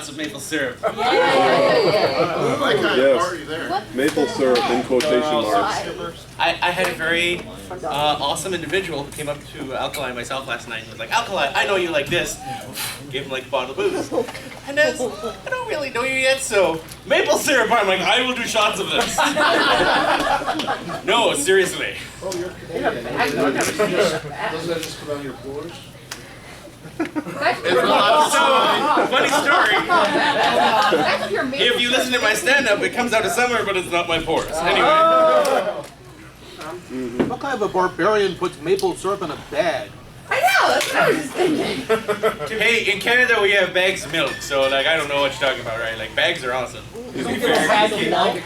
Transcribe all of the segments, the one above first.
Lots of maple syrup. I kind of party there. Maple syrup in quotation marks. I had a very awesome individual who came up to Alkali and myself last night and was like, Alkali, I know you like this. Gave him like a bottle of booze. And as, I don't really know you yet, so maple syrup. I'm like, I will do shots of this. No, seriously. Doesn't that just come out of your pores? Funny story. If you listen to my stand-up, it comes out of summer, but it's not my pores. Anyway. What kind of a barbarian puts maple syrup in a bag? I know, that's what I was just thinking. Hey, in Canada we have bags of milk, so like I don't know what you're talking about, right? Like bags are awesome. You can get a bag of milk.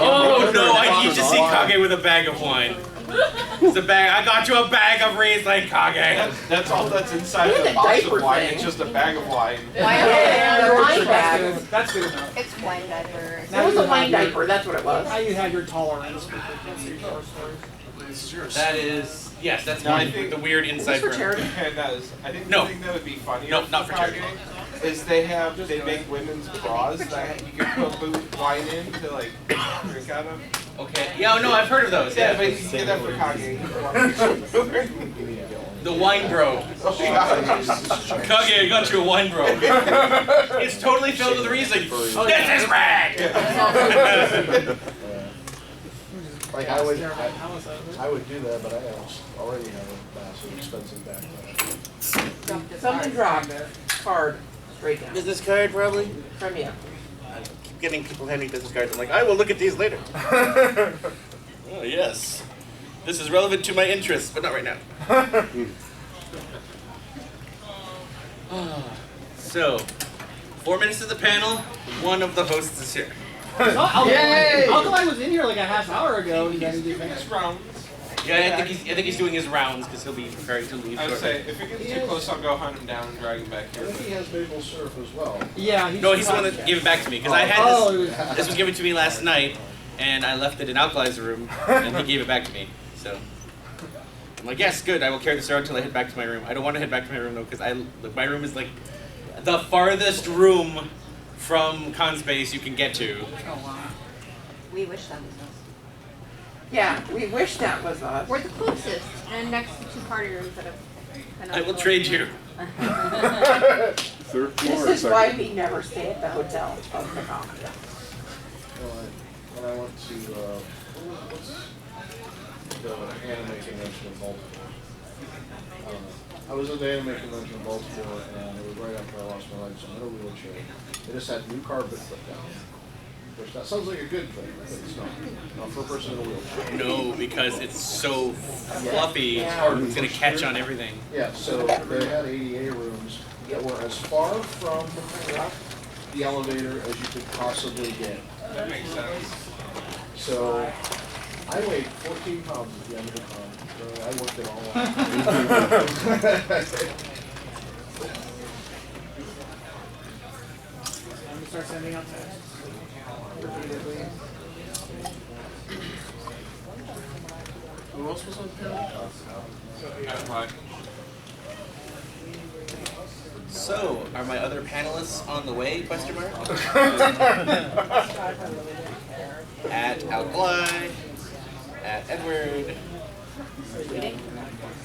Oh no, I need to see Kage with a bag of wine. It's a bag. I got you a bag of Riesling, Kage. That's all that's inside the box of wine. It's just a bag of wine. Yeah, wine bag. That's good enough. It's wine diaper. That was a wine diaper, that's what it was. Now you have your tolerance for frequency horror stories. That is, yes, that's No, mine I think- with the weird inside For room. charity? And I think No. the thing that would be funnier No, not for charity. is they make women's bras that you can put wine in to like drink out of. Okay. Yeah, no, I've heard of those. Yeah, Yeah, but you can get that for Kage. the wine bro. Kage, I got you a wine bro. It's totally filled with Riesling. This is rag. Like I would do that, but I already have a massive expensive backpack. Something dropped. Card. Straight down. Business card, probably. From you. I keep getting people handing business cards. I'm like, I will look at these later. Oh yes, this is relevant to my interests, but not right now. So, 4 minutes to the panel. One of the hosts is here. Yay! Alkali was in here like a half hour ago. And then rounds. Yeah, I think he's doing his rounds because he'll be preparing to leave. I would shortly. say if it gets too close, I'll go hunt him down and drag him back I here. think he has maple syrup as well. yeah, No, he's the one that gave it back to me because I had this was given to me last night, and I left it in Alkali's room, and he gave it back to me. So I'm like, yes, good. I will carry this around until I head back to my room. I don't want to head back to my room though because my room is like the farthest room from con space you can get to. We wish that was us. Yeah, we wish that was us. We're the closest, and next to two party rooms that have kind of. I will trade you. Third This floor, is why second. we never stay at the hotel of the comedy. When I went to what's the anime convention in Baltimore. I was at the anime convention in Baltimore, and it was right after I lost my legs. I'm in a wheelchair. They just had new carpet put down. Which that sounds like a good thing, but it's not. Not for a person in a wheelchair. No, because it's so fluffy, it's gonna catch on everything. Yeah, so they had ADA rooms that were as far from the elevator as you could possibly get. That makes sense. So I weighed 14 pounds at the end of the con. So I worked it all out. I'm gonna start sending out texts. Repeatedly. Who else was on the panel? So, are my other panelists on the way? Question mark. At Alkali, at Edward.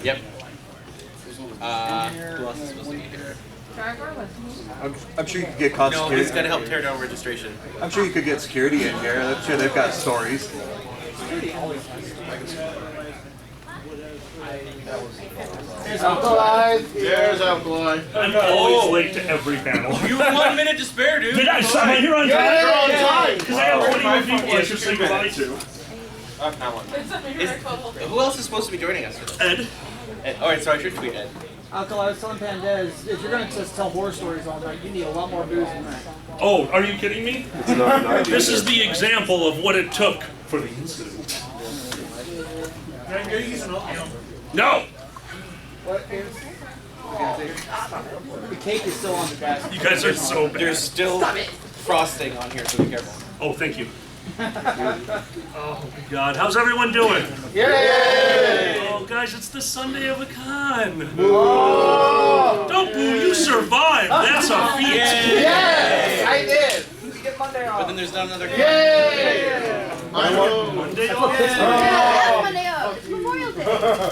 Yep. Who else is supposed to be here? Driver was. I'm sure you could get caught No, security. he's got to help tear down registration. I'm sure you could get security in here. I'm sure they've got stories. There's Alkali. There's Alkali. I'm always late to every panel. You have 1 minute to spare, dude. Did I? Am I here on time? Yeah, you're on time. Because I have 20 more people I should say goodbye to. Now one. Who else is supposed to be joining us? Ed? Alright, so I should tweet Ed. Alkali, I was telling Pandez, if you're going to just tell horror stories all night, you need a lot more booze than that. Oh, are you kidding me? It's not an idea. This is the example of what it took for the incident. No! The cake is still on the desk. You guys are so bad. There's still frosting on here, so be careful. Oh, thank you. Oh, my God. How's everyone doing? Yay! Oh, Oh, guys, it's the Sunday of a con. Whoa. Don't boo, you survived. That's a feat. Yes, I did. You get Monday off. But then there's not another con. Monday off. Yeah, that's Monday off. It's Memorial Day.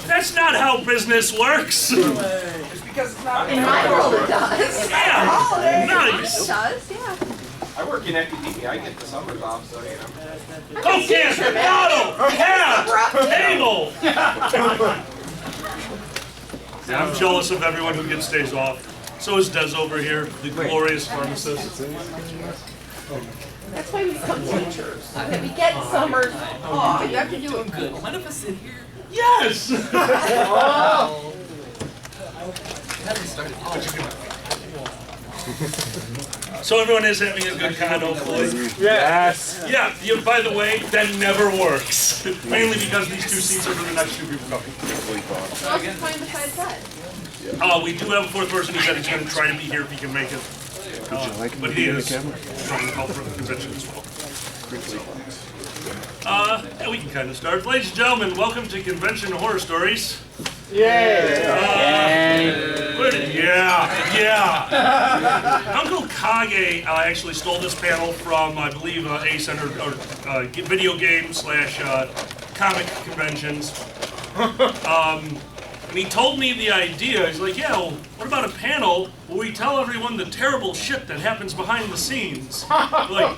That's not how business works. It's because it's not In my world, it does. Yeah. It Nice. does, yeah. I work in academia. I get the summers off, so you know. Focus, bottle, hat, table. Yeah, I'm jealous of everyone who gets days off. So is Des over here, the glorious pharmacist. That's why we become teachers. That we get summers off. You have to do it good. One of us in here. Yes. Hasn't started. So everyone is having a good con, hopefully. Yes. Yeah. By the way, that never works. Mainly because these two seats are for the next two people coming. Who else is playing besides that? We do have a fourth person who said he's going to try to be here if he can make it. But he is trying to help for the convention as well. Yeah, we can kind of start. Ladies and gentlemen, welcome to Convention Horror Stories. Yeah. Uncle Kage actually stole this panel from, I believe, Ace or video game / comic conventions. And he told me the idea. He's like, yeah, well, what about a panel where we tell everyone the terrible shit that happens behind the scenes? Like,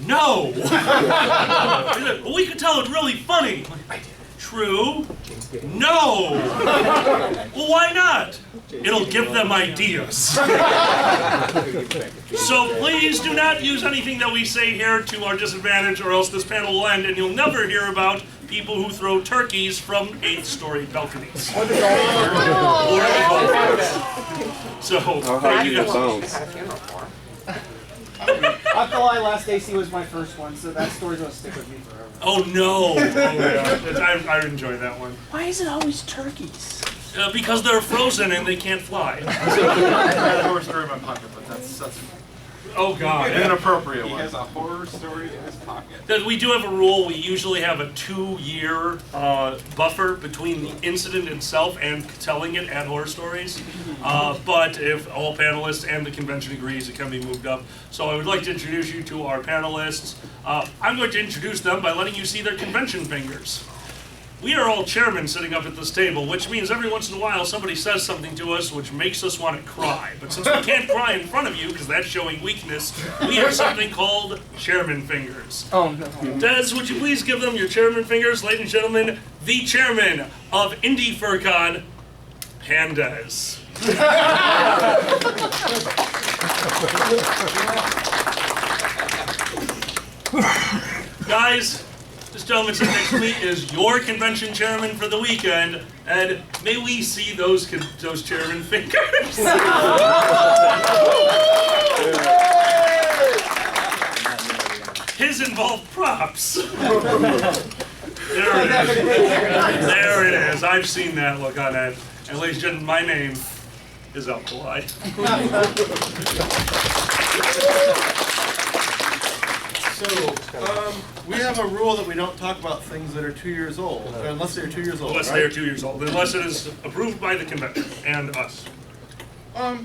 no. He's like, well, we could tell it really funny. True. No. Well, why not? It'll give them ideas. So please do not use anything that we say here to our disadvantage, or else this panel will end and you'll never hear about people who throw turkeys from 8th-story balconies. So, How you sounds. I feel like last AC was my first one, so that story's gonna stick with me forever. oh no! Oh, yeah. I enjoy that one. Why is it always turkeys? Because they're frozen and they can't fly. I had a horror story in my pocket, but that's Oh god. an inappropriate He one. has a horror story in his pocket. That we do have a rule. We usually have a 2-year buffer between the incident itself and telling it at Horror Stories. But if all panelists and the convention agrees, it can be moved up. So I would like to introduce you to our panelists. I'm going to introduce them by letting you see their convention fingers. We are all chairmen sitting up at this table, which means every once in a while somebody says something to us which makes us want to cry. But since we can't cry in front of you, because that's showing weakness, we have something called chairman fingers. Oh no. Des, would you please give them your chairman fingers, ladies and gentlemen, the chairman of Indie FurCon, Pandas. Guys, this gentleman sitting next to me is your convention chairman for the weekend, and may we see those chairman fingers? His involved props. There it is. There it is. I've seen that look on that. And ladies and gentlemen, my name is AnthrOhio. So, we have a rule that we don't talk about things that are 2 years old, unless they're 2 years old. Unless they are 2 years old. Unless it is approved by the convention and us. I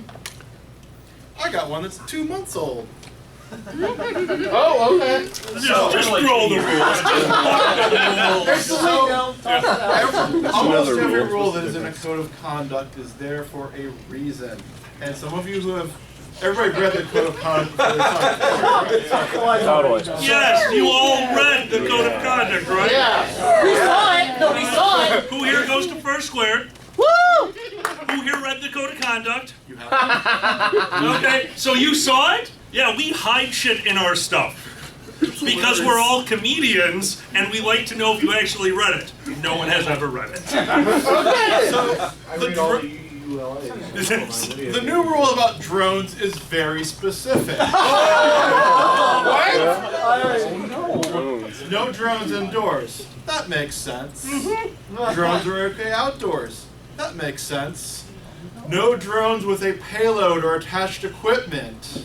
got one that's 2 months old. Oh, okay. Just roll the rules. There's the window. Almost another every rule rule that is in a code of conduct is there for a reason. And some of you who have, everybody read the code of conduct before they signed it. Yes, you all read the code of conduct, right? Yeah. We saw it. No, we saw it. Who here goes to first square? Woo! Who here read the code of conduct? You have. Okay, so you saw it? Yeah, we hide shit in our stuff. Because we're all comedians, and we like to know if you actually read it. No one has ever read it. The new rule about drones is very specific. No drones indoors. That makes sense. Drones are okay outdoors. That makes sense. No drones with a payload or attached equipment.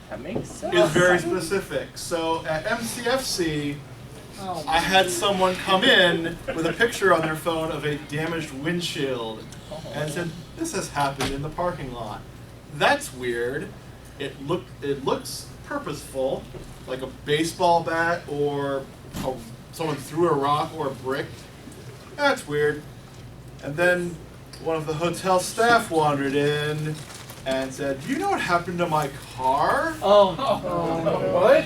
That makes sense. Is very specific. So at MCFC, Oh, I had someone come in with a picture on their phone of a damaged windshield and said, "This has happened in the parking lot." That's weird. It looks purposeful, like a baseball bat or someone threw a rock or a brick. That's weird. And then one of the hotel staff wandered in and said, "Do you know what happened to my car?" What?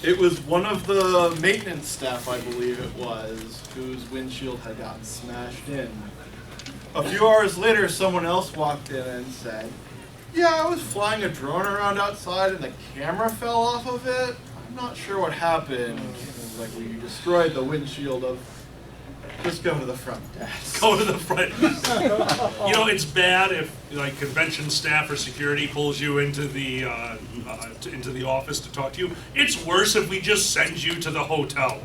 It was one of the maintenance staff, I believe it was, whose windshield had gotten smashed in. A few hours later, someone else walked in and said, "Yeah, I was flying a drone around outside and the camera fell off of it. I'm not sure what happened." It was like, "We destroyed the windshield of..." Just go to the front desk. Go to the front. You know, it's bad if like convention staff or security pulls you into the office to talk to you. It's worse if we just send you to the hotel.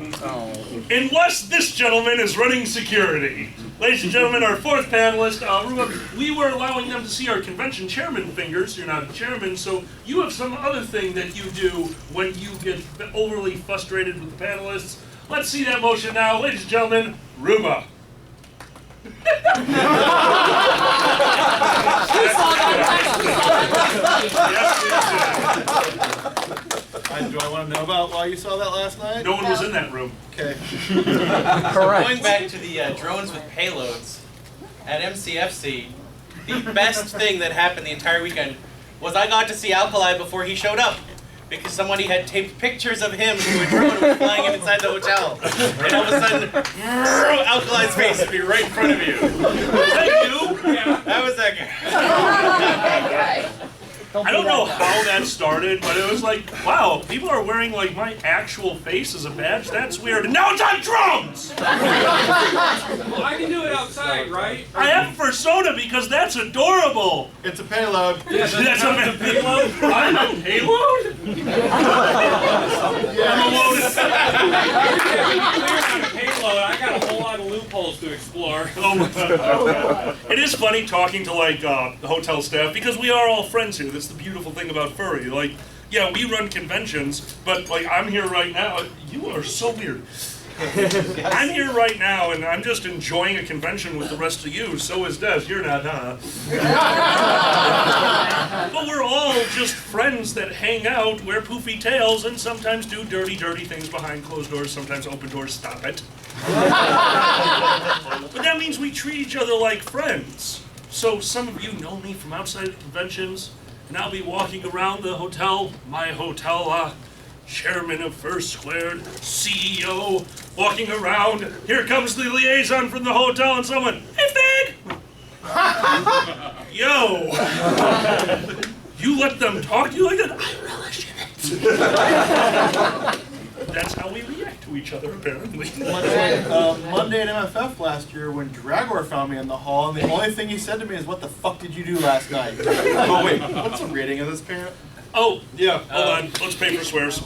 Unless this gentleman is running security. Ladies and gentlemen, our fourth panelist, we were allowing them to see our convention chairman fingers. You're not a chairman, so you have some other thing that you do when you get overly frustrated with the panelists. Let's see that motion now, ladies and gentlemen. Ruba. Do I want to know about why you saw that last night? No one was in that room. Okay. Going back to the drones with payloads, at MCFC, the best thing that happened the entire weekend was I got to see Alkali before he showed up. Because somebody had taped pictures of him to a drone was flying in inside the hotel. And all of a sudden, Alkali's face would be right in front of you. Was that you? Yeah, that was that guy. I don't know how that started, but it was like, wow, people are wearing like my actual face as a badge? That's weird. And now it's on drones! Well, I can do it outside, right? I have Fursona because that's adorable. It's a payload. Yeah, That's a payload? I'm a payload? I'm a loaded Payload. I got a whole lot of loopholes to explore. Oh my God. It is funny talking to like the hotel staff because we are all friends here. That's the beautiful thing about Furry. Like, yeah, we run conventions, but like I'm here right now. You are so weird. I'm here right now, and I'm just enjoying a convention with the rest of you. So is Des. You're not, huh? But we're all just friends that hang out, wear poofy tails, and sometimes do dirty, dirty things behind closed doors, sometimes open doors. Stop it. But that means we treat each other like friends. So some of you know me from outside of conventions, and I'll be walking around the hotel, my hotel, chairman of First Squared, CEO, walking around. Here comes the liaison from the hotel, and someone, "Hey, Fig!" Yo! You let them talk to you like that? I relish it. That's how we react to each other, apparently. Monday at MFF last year when Dragor found me in the hall, and the only thing he said to me is, "What the fuck did you do last night?" Oh wait, what's the rating of this parent? Oh, yeah, hold on. Let's pay for swears.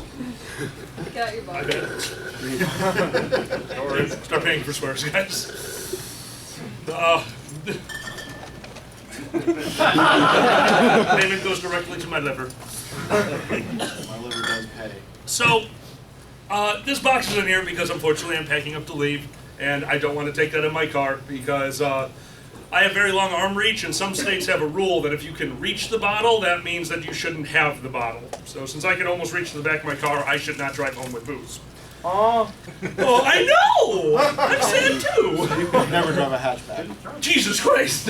Got your I ball. bet. Start paying for swears, guys. Payment goes directly to my liver. My liver does pay. So, this box is in here because unfortunately I'm packing up to leave, and I don't want to take that in my car because I have very long arm reach, and some states have a rule that if you can reach the bottle, that means that you shouldn't have the bottle. So since I can almost reach to the back of my car, I should not drive home with booze. Oh, I know! I'm sad too! Never drive a hatchback. Jesus Christ!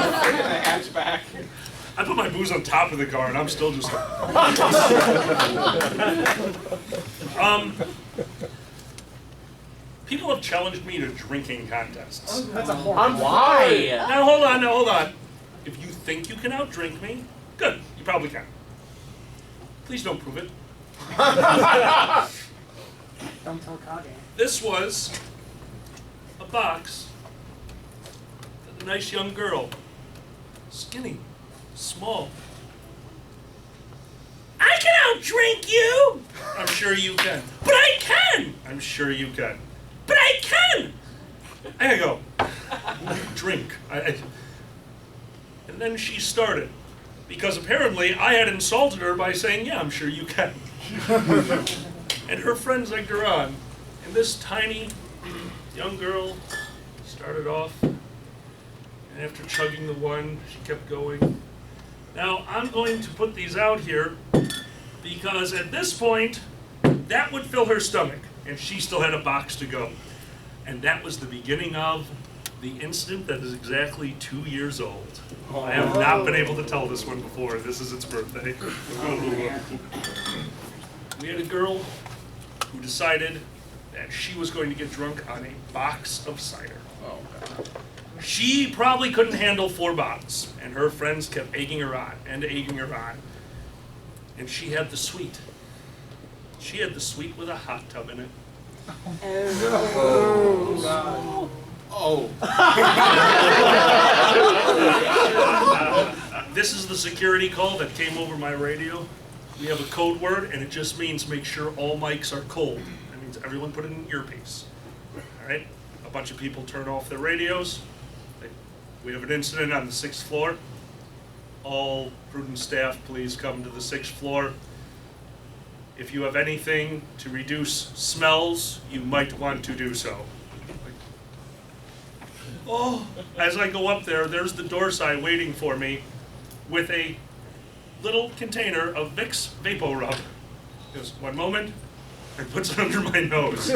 Hatchback. I put my booze on top of the car, and I'm still just... People have challenged me to drinking contests. That's a horrible. Why? Now hold on. If you think you can outdrink me, good, you probably can. Please don't prove it. Don't tell Kage. This was a box that a nice young girl, skinny, small. I can outdrink you! I'm sure you can. But I can! I'm sure you can. But I can! I go, drink. And then she started. Because apparently I had insulted her by saying, yeah, I'm sure you can. And her friends egged her on. And this tiny young girl started off, and after chugging the one, she kept going. Now, I'm going to put these out here because at this point, that would fill her stomach, and she still had a box to go. And that was the beginning of the incident that is exactly 2 years old. I have not been able to tell this one before. This is its birthday. We had a girl who decided that she was going to get drunk on a box of cider. She probably couldn't handle 4 bottles, and her friends kept egging her on and egging her on. And she had the suite. She had the suite with a hot tub in it. This is the security call that came over my radio. We have a code word, and it just means make sure all mics are cold. That means everyone put in an earpiece. All right? A bunch of people turn off their radios. We have an incident on the 6th floor. All prudent staff, please come to the 6th floor. If you have anything to reduce smells, you might want to do so. Oh, as I go up there, there's the door side waiting for me with a little container of Vicks Vapo Rub. Just one moment, and puts it under my nose.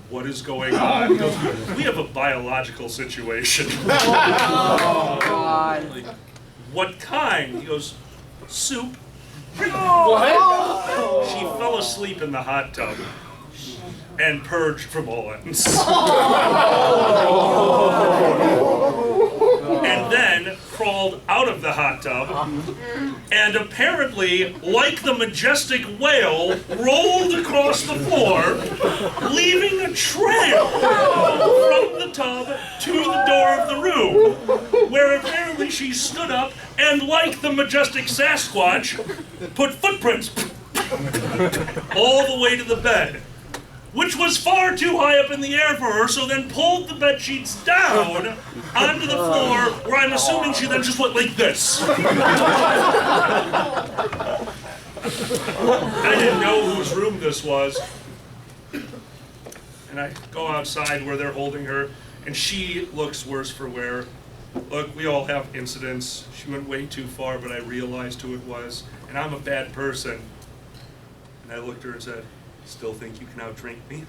What is going on? He goes, we have a biological situation. Oh, God. Like, what kind? He goes, soup. What? She fell asleep in the hot tub and purged from all ends. And then crawled out of the hot tub and apparently, like the majestic whale, rolled across the floor, leaving a trail from the tub to the door of the room, where apparently she stood up and, like the majestic Sasquatch, put footprints all the way to the bed, which was far too high up in the air for her, so then pulled the bed sheets down onto the floor, where I'm assuming she then just went like this. I didn't know whose room this was. And I go outside where they're holding her, and she looks worse for wear. Look, we all have incidents. She went way too far, but I realized who it was. And I'm a bad person. And I looked at her and said, still think you can outdrink me?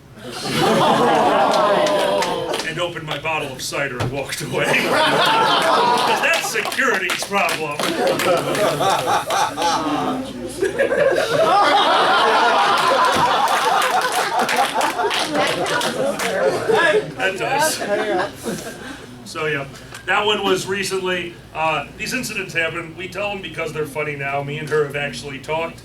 And opened my bottle of cider and walked away. Because that's security's problem. That does. So yeah, that one was recently. These incidents happen. We tell them because they're funny now. Me and her have actually talked.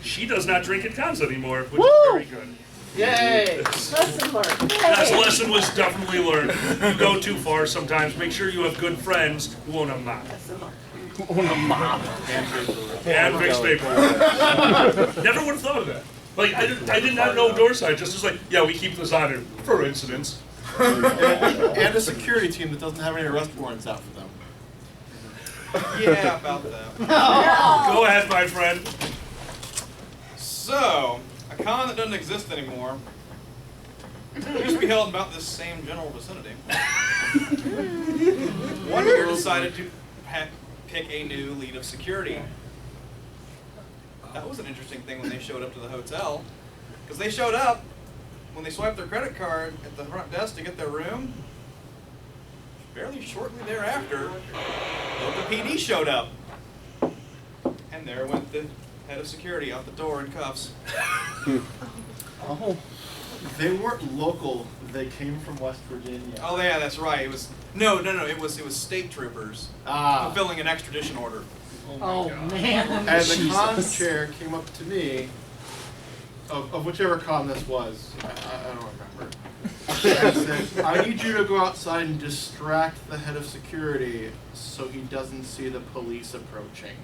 She does not drink at cons anymore, which is very good. Yay! Lesson learned. That lesson was definitely learned. You go too far sometimes. Make sure you have good friends who won't have mom. And Vicks Vapor. Never would have thought of that. Like, I did not know Doorside. Just was like, yeah, we keep this on it for incidents. And a security team that doesn't have any arrest warrants out for them. Yeah, about that. Go ahead, my friend. So, a con that doesn't exist anymore used to be held in about this same general vicinity. One year decided to pick a new lead of security. That was an interesting thing when they showed up to the hotel, because they showed up when they swiped their credit card at the front desk to get their room. Fairly shortly thereafter, local PD showed up, and there went the head of security out the door in cuffs. Oh, they weren't local. They came from West Virginia. Oh yeah, that's right. It was no. It was state troopers fulfilling an extradition order. Oh man. And the con chair came up to me, of whichever con this was, I don't remember, and said, I need you to go outside and distract the head of security so he doesn't see the police approaching.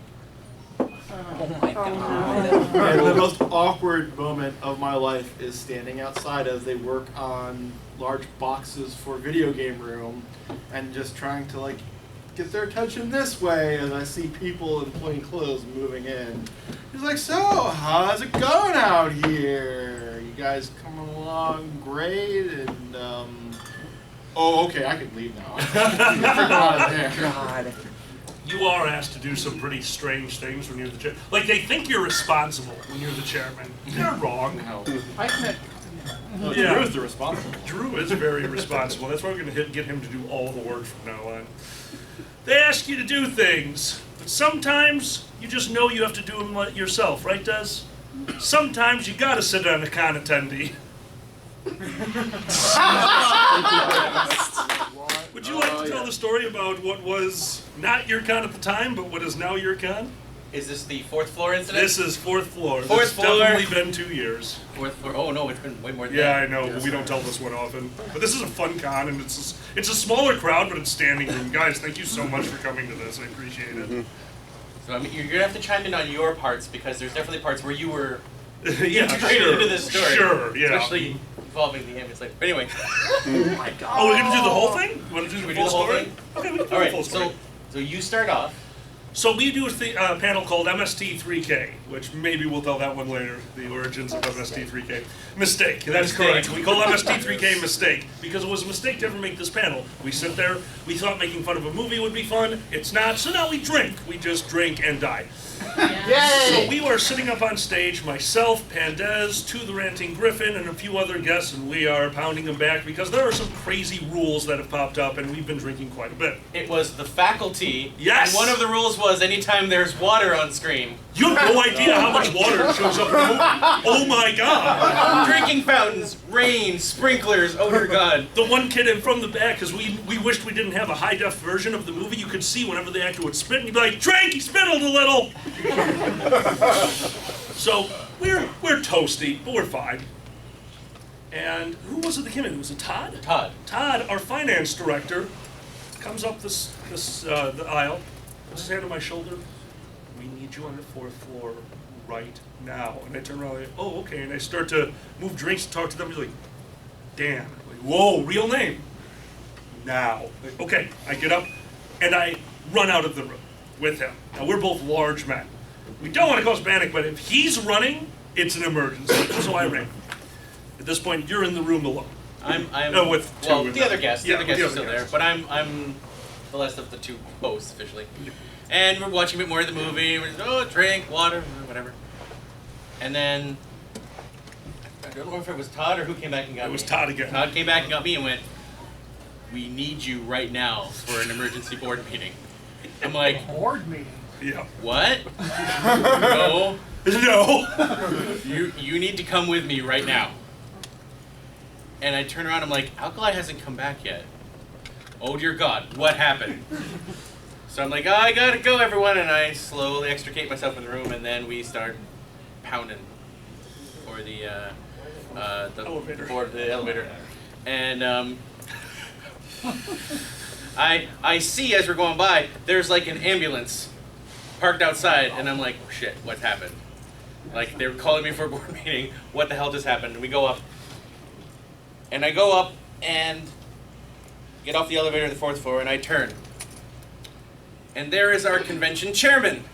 Oh my God. And the most awkward moment of my life is standing outside as they work on large boxes for video game room and just trying to like get their attention this way as I see people in plain clothes moving in. He's like, so, how's it going out here? You guys coming along great? And, oh, okay, I can leave now. God. You are asked to do some pretty strange things when you're the chair. Like, they think you're responsible when you're the chairman. They're wrong. I commit. Yeah. Drew's the responsible. Drew is very responsible. That's why we're going to get him to do all the work from now on. They ask you to do things, but sometimes you just know you have to do them yourself, right, Des? Sometimes you got to sit on a con attendee. Would you like to tell the story about what was not your con at the time, but what is now your con? Is this the 4th floor incident? This is 4th floor. Fourth It's floor. definitely been 2 years. 4th floor. Oh no, it's been way more than Yeah, that. I know, but we don't tell this one often. But this is a fun con, and it's a smaller crowd, but it's standing room. Guys, thank you so much for coming to this. I appreciate it. So I mean, you're gonna have to chime in on your parts because there's definitely parts where you were Yeah, integrated sure. into this story. Sure, yeah. Especially involving the ambulance. But anyway. Oh my God. Oh, we're gonna do the whole thing? You want to do Should the we full do the whole story? thing? Okay, we can do All the right. full story. So you start off. So we do a panel called MST3K, which maybe we'll tell that one later, the origins of MST3K. Mistake, that's correct. We call MST3K Mistake, because it was a mistake to ever make this panel. We sit there, we thought making fun of a movie would be fun, it's not, so now we drink. We just drink and die. So we were sitting up on stage, myself, Pandez, To the Ranting Griffin, and a few other guests, and we are pounding them back because there are some crazy rules that have popped up, and we've been drinking quite a bit. It was the faculty. Yes! And one of the rules was anytime there's water on screen. You have no idea how much water shows up in the movie. Oh my God! Drinking fountains, rain, sprinklers, oh dear God. The one kid in from the back, because we wished we didn't have a high-def version of the movie, you could see whenever the actor would spit, and you'd be like, "Drink, he spittled a little!" So, we're toasty, but we're fine. And who was it that came in? Was it Todd? Todd. Todd, our finance director, comes up the aisle, puts his hand on my shoulder. We need you on the 4th floor right now. And I turn around and oh, okay. And I start to move drinks and talk to them. He's like, Dan. I'm like, whoa, real name. Now. Like, okay, I get up and I run out of the room with him. Now, we're both large men. We don't want to cause panic, but if he's running, it's an emergency. So I ran. At this point, you're in the room alone. I'm No, with two. well, the other guests. Yeah, The other guests the are other still there, guests. but I'm the last of the two hosts officially. And we're watching a bit more of the movie. We're just, oh, drink, water, whatever. And then I don't know if it was Todd or who came back and got me. It was Todd again. Todd came back and got me and went, "We need you right now for an emergency board meeting." I'm like, Board meeting. Yeah. "What? No. No. You need to come with me right now." And I turn around, I'm like, "Alkali hasn't come back yet. Oh dear God, what happened?" So I'm like, "Oh, I gotta go, everyone," and I slowly extricate myself from the room, and then we start pounding for the Elevator. For the elevator. And I see as we're going by, there's like an ambulance parked outside, and I'm like, "Oh shit, what's happened?" Like, they were calling me for a board meeting. What the hell just happened? And we go up. And I go up and get off the elevator to the 4th floor, and I turn. And there is our convention chairman,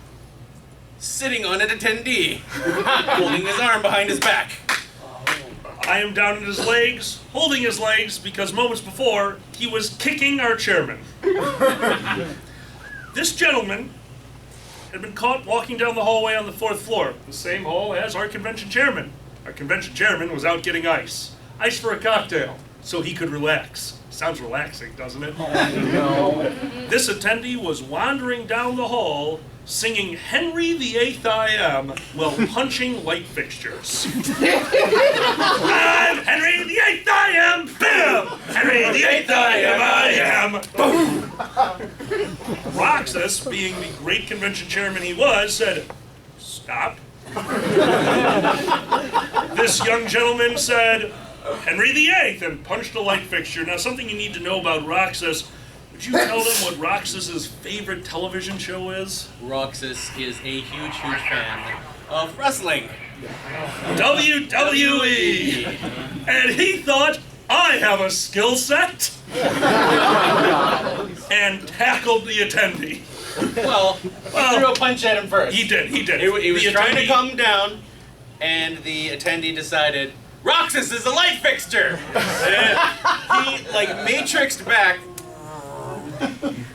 sitting on an attendee, holding his arm behind his back. I am down on his legs, holding his legs, because moments before, he was kicking our chairman. This gentleman had been caught walking down the hallway on the 4th floor, the same hall as our convention chairman. Our convention chairman was out getting ice. Ice for a cocktail, so he could relax. Sounds relaxing, doesn't it? No. This attendee was wandering down the hall, singing Henry VIII I Am while punching light fixtures. I'm Henry VIII I Am, bam! Henry VIII I am, boom! Roxas, being the great convention chairman he was, said, "Stop." This young gentleman said, "Henry VIII," and punched a light fixture. Now, something you need to know about Roxas. Would you tell them what Roxas's favorite television show is? Roxas is a huge fan of wrestling. WWE! And he thought, I have a skill set? and tackled the attendee. Well, he threw a punch at him first. He did. He was trying to calm him down, and the attendee decided, Roxas is a light fixture! And he, like, matrixed back,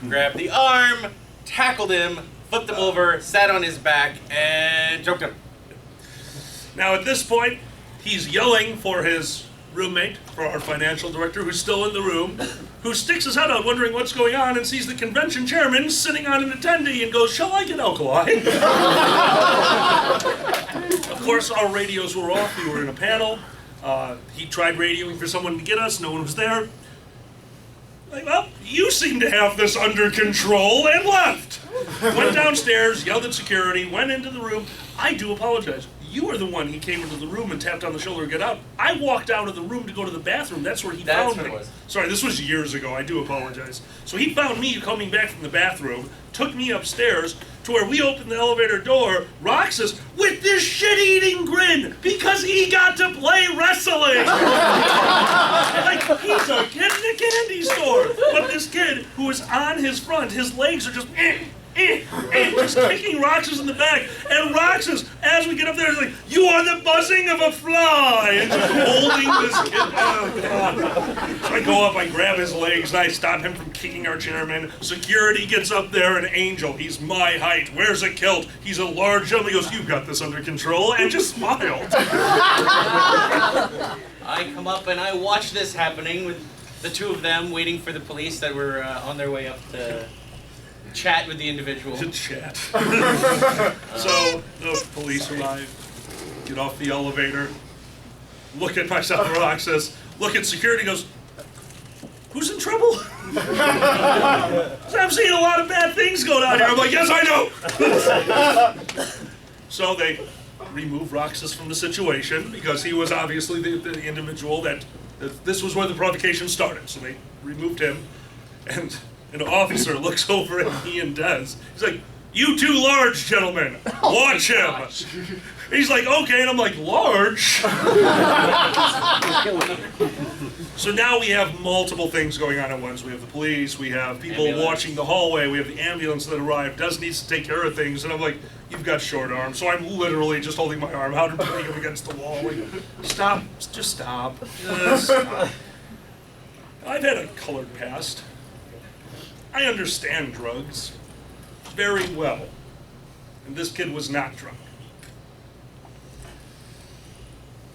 grabbed the arm, tackled him, flipped him over, sat on his back, and choked him. Now at this point, he's yelling for his roommate, for our financial director, who's still in the room, who sticks his head out wondering what's going on and sees the convention chairman sitting on an attendee and goes, shall I get alkali? Of course, our radios were off. We were in a panel. He tried radioing for someone to get us. No one was there. Like, well, you seem to have this under control, and left. Went downstairs, yelled at security, went into the room. I do apologize. You are the one he came into the room and tapped on the shoulder to get out. I walked out of the room to go to the bathroom. That's where he found me. Sorry, this was years ago. I do apologize. So he found me coming back from the bathroom, took me upstairs to where we opened the elevator door. Roxas with this shit-eating grin because he got to play wrestling. Like he's a kid in a candy store. But this kid who is on his front, his legs are just just kicking Roxas in the back. And Roxas, as we get up there, is like, you are the buzzing of a fly! And just holding this kid. Oh, God. So I go up, I grab his legs, and I stop him from kicking our chairman. Security gets up there, an angel. He's my height, wears a kilt. He's a large gentleman. He goes, you've got this under control, and just smiled. I come up and I watch this happening with the two of them waiting for the police that were on their way up to chat with the individual. To chat. So the police arrive, get off the elevator, look at myself and Roxas, look at security, goes, who's in trouble? I'm seeing a lot of bad things go down here. I'm like, yes, I know. So they remove Roxas from the situation because he was obviously the individual that this was where the provocation started. So they removed him, and an officer looks over at me and Des. He's like, you two large gentlemen, watch him. He's like, okay, and I'm like, large? So now we have multiple things going on at once. We have the police, we have people watching the hallway, we have the ambulance that arrived. Des needs to take care of things, and I'm like, you've got short arms. So I'm literally just holding my arm out and putting him against the wall. Like, stop, just stop, just stop. I've had a colored past. I understand drugs very well, and this kid was not drunk.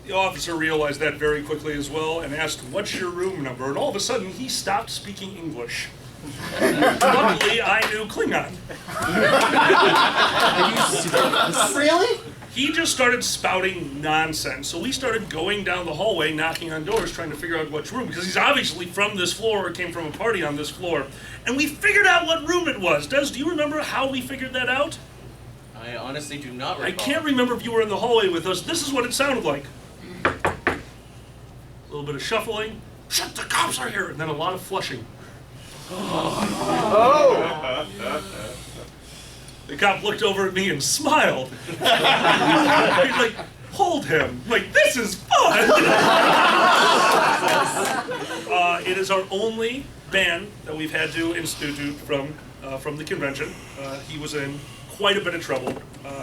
The officer realized that very quickly as well and asked, what's your room number? And all of a sudden, he stopped speaking English. Luckily, I knew Klingon. Really? He just started spouting nonsense. So we started going down the hallway, knocking on doors, trying to figure out which room, because he's obviously from this floor or came from a party on this floor. And we figured out what room it was. Des, do you remember how we figured that out? I honestly do not recall. I can't remember if you were in the hallway with us. This is what it sounded like. A little bit of shuffling. Shut, the cops are here! And then a lot of flushing. Oh! The cop looked over at me and smiled. He's like, hold him. I'm like, this is fun! It is our only ban that we've had to institute from the convention. He was in quite a bit of trouble.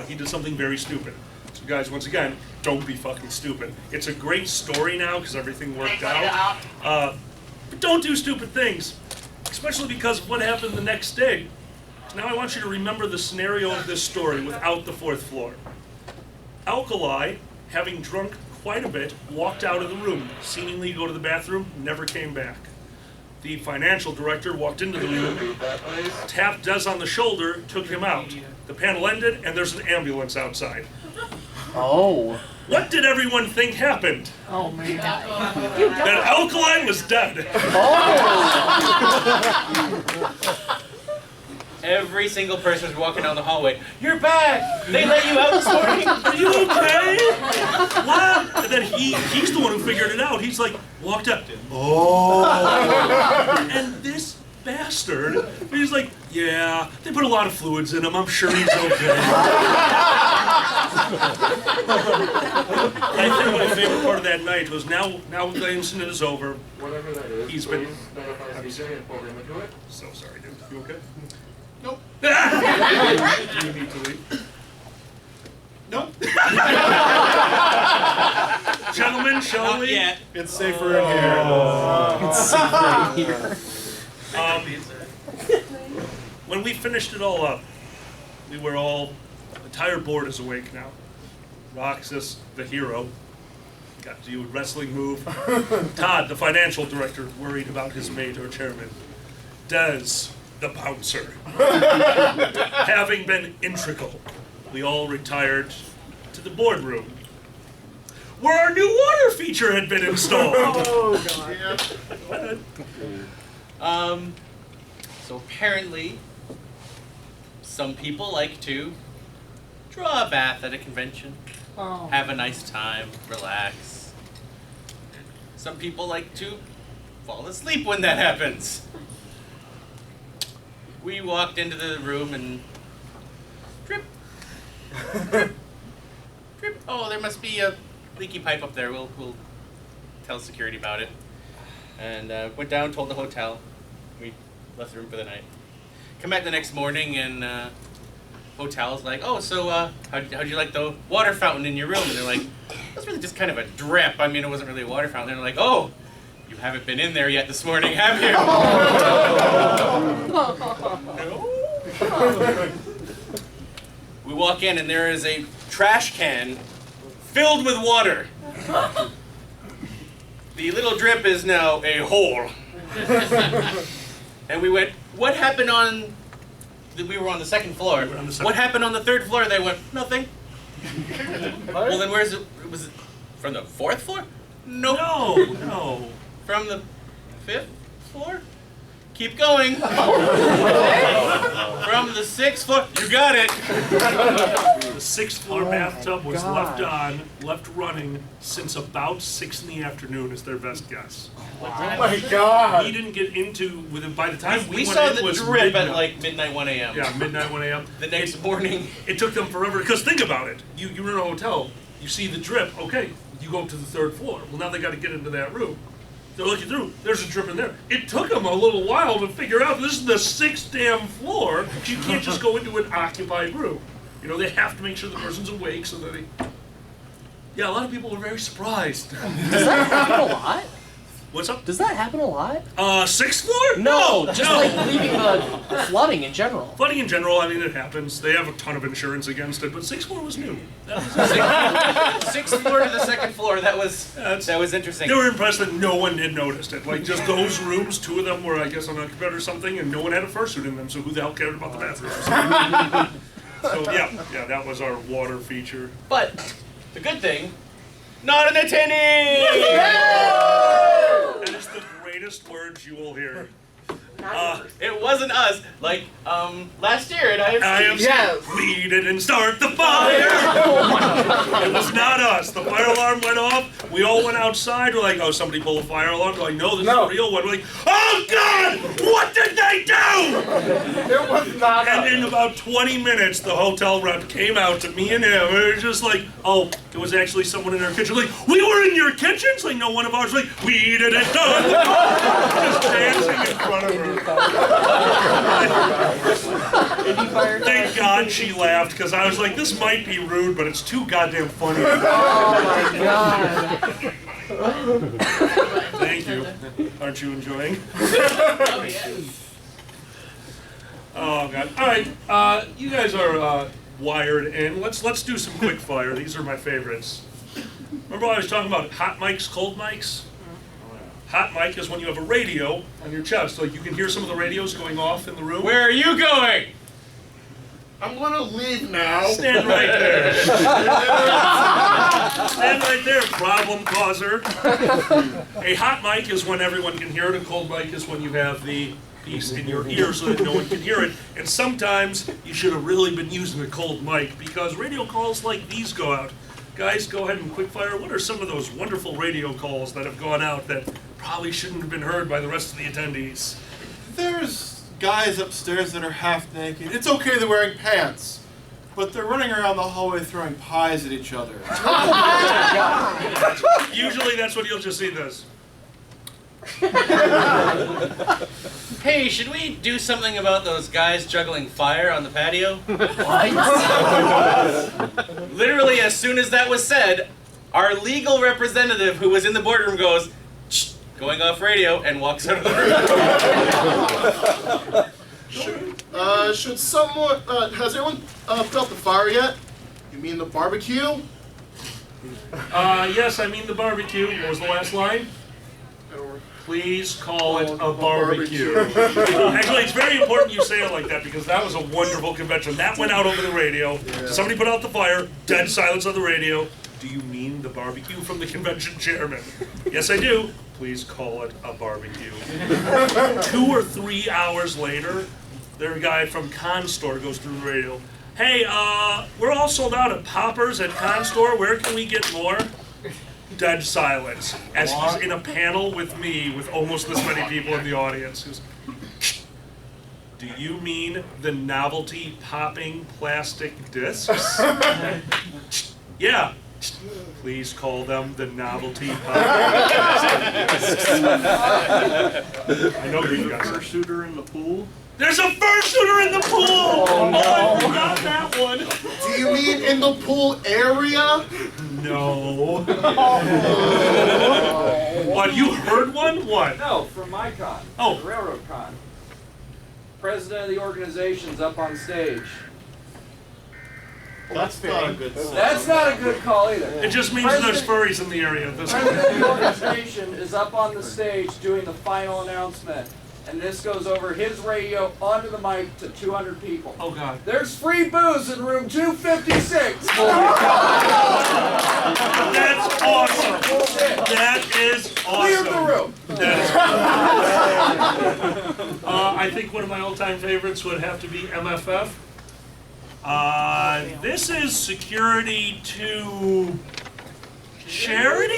He did something very stupid. So guys, once again, don't be fucking stupid. It's a great story now because everything worked out. But don't do stupid things, especially because of what happened the next day. Now I want you to remember the scenario of this story without the fourth floor. Alkali, having drunk quite a bit, walked out of the room, seemingly to go to the bathroom, never came back. The financial director walked into the room, tapped Des on the shoulder, took him out. The panel ended, and there's an ambulance outside. Oh. What did everyone think happened? Oh, man. That Alkali was dead. Every single person was walking down the hallway. You're back! They let you out this morning! Are you okay? What? And then he's the one who figured it out. He's like, walked up. Oh. And this bastard, he's like, yeah, they put a lot of fluids in him. I'm sure he's okay. I think my favorite part of that night was now the incident is over. Whatever that is, He's been. please identify CJ and pull him into it. So sorry, dude. You okay? Nope. Do you need to leave? Nope. Gentlemen, shall Not we? yet. It's safer in here. When we finished it all up, we were all, the entire board is awake now. Roxas, the hero, got to do a wrestling move. Todd, the financial director, worried about his mate or chairman. Des, the bouncer, having been integral, we all retired to the boardroom, where our new water feature had been installed. Oh, God. So apparently, some people like to draw a bath at a convention, Oh. have a nice time, relax. Some people like to fall asleep when that happens. We walked into the room and drip, drip, drip. Oh, there must be a leaky pipe up there. We'll tell security about it. And went down, told the hotel. We left the room for the night. Come back the next morning and hotel's like, oh, so how'd you like the water fountain in your room? And they're like, that's really just kind of a drip. I mean, it wasn't really a water fountain. They're like, oh, you haven't been in there yet this morning, have you? No. We walk in and there is a trash can filled with water. The little drip is now a hole. And we went, what happened on, we were on the second floor. What happened on the third floor? They went, nothing. Well, then where's it, was it from the fourth floor? Nope. No. From the fifth floor? Keep going. From the sixth floor, you got it. The sixth floor bathtub was left running since about 6 in the afternoon is their best guess. Oh my God! We didn't get into, by the time we went saw in the was drip midnight. at like midnight, 1 a.m. Yeah, midnight, 1 a.m. The next morning. It took them forever, because think about it. You're in a hotel, you see the drip, okay, you go up to the third floor. Well, now they got to get into that room. They're looking through, there's a drip in there. It took them a little while to figure out this is the 6th damn floor. You can't just go into an occupied room. You know, they have to make sure the person's awake so that they... Yeah, a lot of people were very surprised. Does that happen a lot? What's up? Does that happen a lot? 6th floor? No, just like leaving the flooding in general. Flooding in general, I mean, it happens. They have a ton of insurance against it, but 6th floor was new. That was Sixth floor to the second floor, that was interesting. They were impressed that no one had noticed it. Like, just those rooms, 2 of them were, I guess, unoccupied or something, and no one had a fursuit in them, so who the hell cared about the bathrooms? So, yeah, that was our water feature. But, the good thing, not an attendee! That is the greatest words you will hear. It wasn't us. Like, last year at IFC. Yes. We didn't start the fire! It was not us. The fire alarm went off. We all went outside. We're like, oh, somebody pulled a fire alarm. We're like, no, this is a real one. We're like, oh, God! What did they do? It was not And us. in about 20 minutes, the hotel rep came out to me and him. And we were just like, oh, it was actually someone in our kitchen. Like, we were in your kitchen? It's like, no, one of ours. Like, we didn't done. Just dancing in front of her. Thank God she laughed, because I was like, this might be rude, but it's too goddamn funny. Oh my God. Thank you. Aren't you enjoying? Oh God! All right, you guys are wired in. Let's do some quick fire. These are my favorites. Remember I was talking about hot mics, cold mics? Hot mic is when you have a radio on your chest, like you can hear some of the radios going off in the room. Where are you going? I'm gonna leave now. Stand right there. Stand right there, problem causer. A hot mic is when everyone can hear it. A cold mic is when you have the piece in your ear so that no one can hear it. And sometimes you should have really been using a cold mic because radio calls like these go out. Guys, go ahead and quickfire. What are some of those wonderful radio calls that have gone out that probably shouldn't have been heard by the rest of the attendees? There's guys upstairs that are half naked. It's okay they're wearing pants. but they're running around the hallway throwing pies at each other. Usually that's what you'll just see this. Hey, should we do something about those guys juggling fire on the patio? What? Literally, as soon as that was said, our legal representative who was in the boardroom goes, "Shh," going off radio, and walks out of the room. Should someone, has anyone felt the fire yet? You mean the barbecue? Yes, I mean the barbecue. What was the last line? Please call it a barbecue. Actually, it's very important you say it like that because that was a wonderful convention. That went out over the radio. Yeah. Somebody put out the fire, dead silence on the radio. Do you mean the barbecue from the convention chairman? Yes, I do. Please call it a barbecue. 2 or 3 hours later, their guy from Con Store goes through the radio. Hey, we're all sold out of poppers at Con Store. Where can we get more? Dead silence. As he's in a panel with me, with almost this many people in the audience. He goes, do you mean the novelty popping plastic discs? Yeah. Please call them the novelty popping plastic discs. I know you guys. Fursuiter in the pool? There's a fursuiter in the pool! Oh, I forgot that one. Do you mean in the pool area? No. What, you heard one? What? No, from my con. Oh. Railroad con. President of the organization's up on stage. That's not a good sign. That's not a good call either. It just means there's furries in the area. The president of the organization is up on the stage doing the final announcement. And this goes over his radio onto the mic to 200 people. Oh, God. There's free booze in room 256. That's awesome. That is awesome. Clear the room. That is I think one of my all-time favorites would have to be MFF. This is security to charity?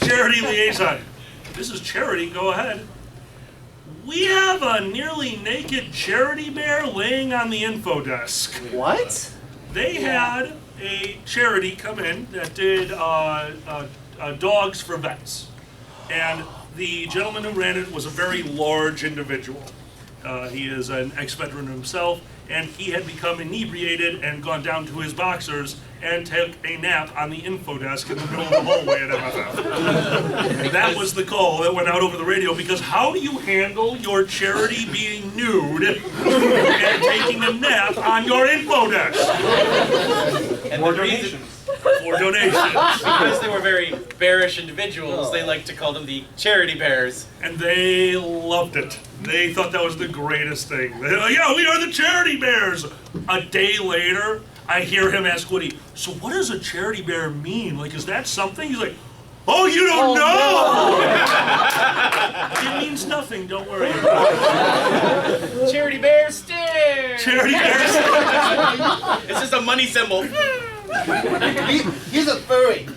Charity liaison. This is charity, go ahead. We have a nearly naked charity bear laying on the info desk. What? They had a charity come in that did dogs for vets. And the gentleman who ran it was a very large individual. He is an ex-veteran himself, and he had become inebriated and gone down to his boxers and took a nap on the info desk in the middle of the hallway at MFF. That was the call that went out over the radio, because how do you handle your charity being nude and taking a nap on your info desk? And the reason, for donations. because they were very bearish individuals, they like to call them the charity bears. And they loved it. They thought that was the greatest thing. They're like, yeah, we are the charity bears. A day later, I hear him ask Woody, so what does a charity bear mean? Like, is that something? He's like, oh, you don't know! No. It means nothing, don't worry. Charity bear stare! Charity bear stare! It's just a money symbol. He's a furry.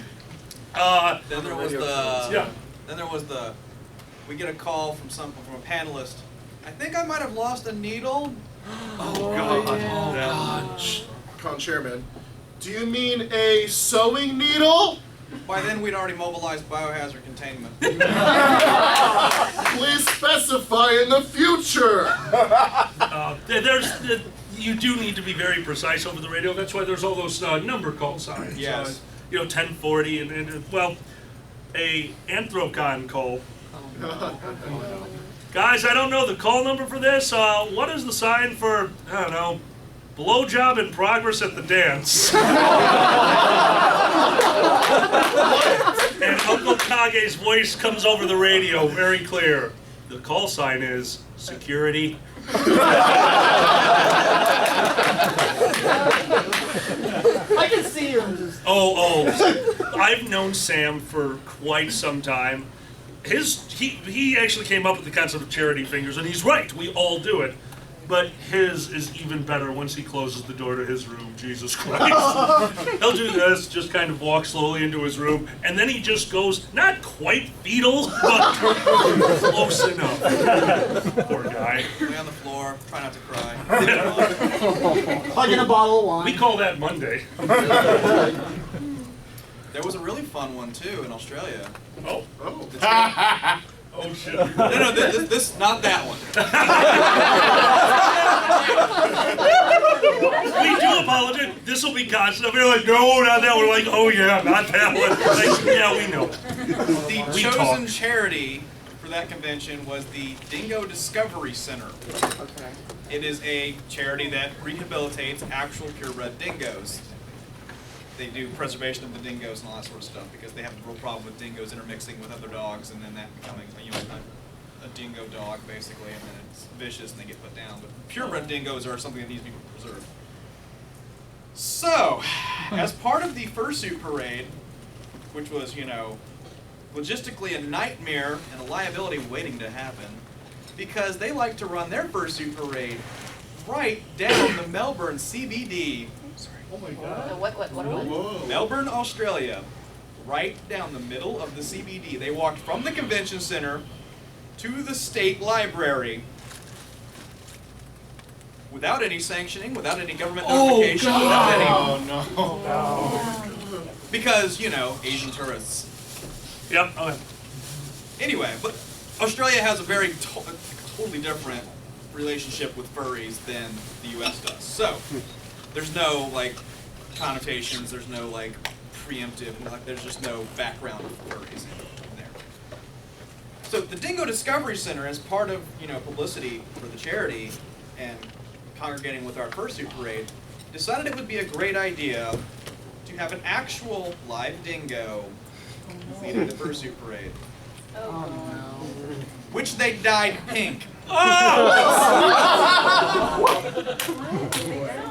Then there was the. Yeah. Then there was the. We get a call from a panelist. I think I might have lost a needle. Oh God. Con chairman, do you mean a sewing needle? By then we'd already mobilized biohazard containment. Please specify in the future. You do need to be very precise over the radio. That's why there's all those number call signs. Yes. 1040 and well, a Anthrocon call. Guys, I don't know the call number for this. What is the sign for, I don't know, blowjob in progress at the dance? And Uncle Kage's voice comes over the radio very clear. The call sign is security. I can see him just. Oh, I've known Sam for quite some time. He actually came up with the concept of charity fingers, and he's right, we all do it. But his is even better once he closes the door to his room, Jesus Christ. He'll do this, just kind of walk slowly into his room, and then he just goes, not quite fetal, but close enough. Poor guy. Lay on the floor, try not to cry. Hugging a bottle of wine. We call that Monday. There was a really fun one too in Australia. Oh. Oh shit. No, this not that one. We do apologize. This will be constant. We're like, no, not that one. We're like, oh yeah, not that one. Like, yeah, we know. The chosen charity for that convention was the Dingo Discovery Center. Okay. It is a charity that rehabilitates actual purebred dingoes. They do preservation of the dingoes and all that sort of stuff because they have a real problem with dingoes intermixing with other dogs and then that becoming a dingo dog basically, and then it's vicious and they get put down. But purebred dingoes are something that needs to be preserved. So, as part of the fursuit parade, which was, logistically a nightmare and a liability waiting to happen, because they like to run their fursuit parade right down the Melbourne CBD. Oh my God. What? Melbourne, Australia, right down the middle of the CBD. They walked from the convention center to the state library without any sanctioning, without any government notification, without any... Oh no. Because, Asian tourists. Yep. Okay. Anyway, but Australia has a very totally different relationship with furries than the U.S. does. So, there's no, connotations, there's no, preemptive, there's just no background of furries in there. So, the Dingo Discovery Center, as part of, publicity for the charity and congregating with our fursuit parade, decided it would be a great idea to have an actual live dingo leading the fursuit parade. Oh, Which they dyed pink.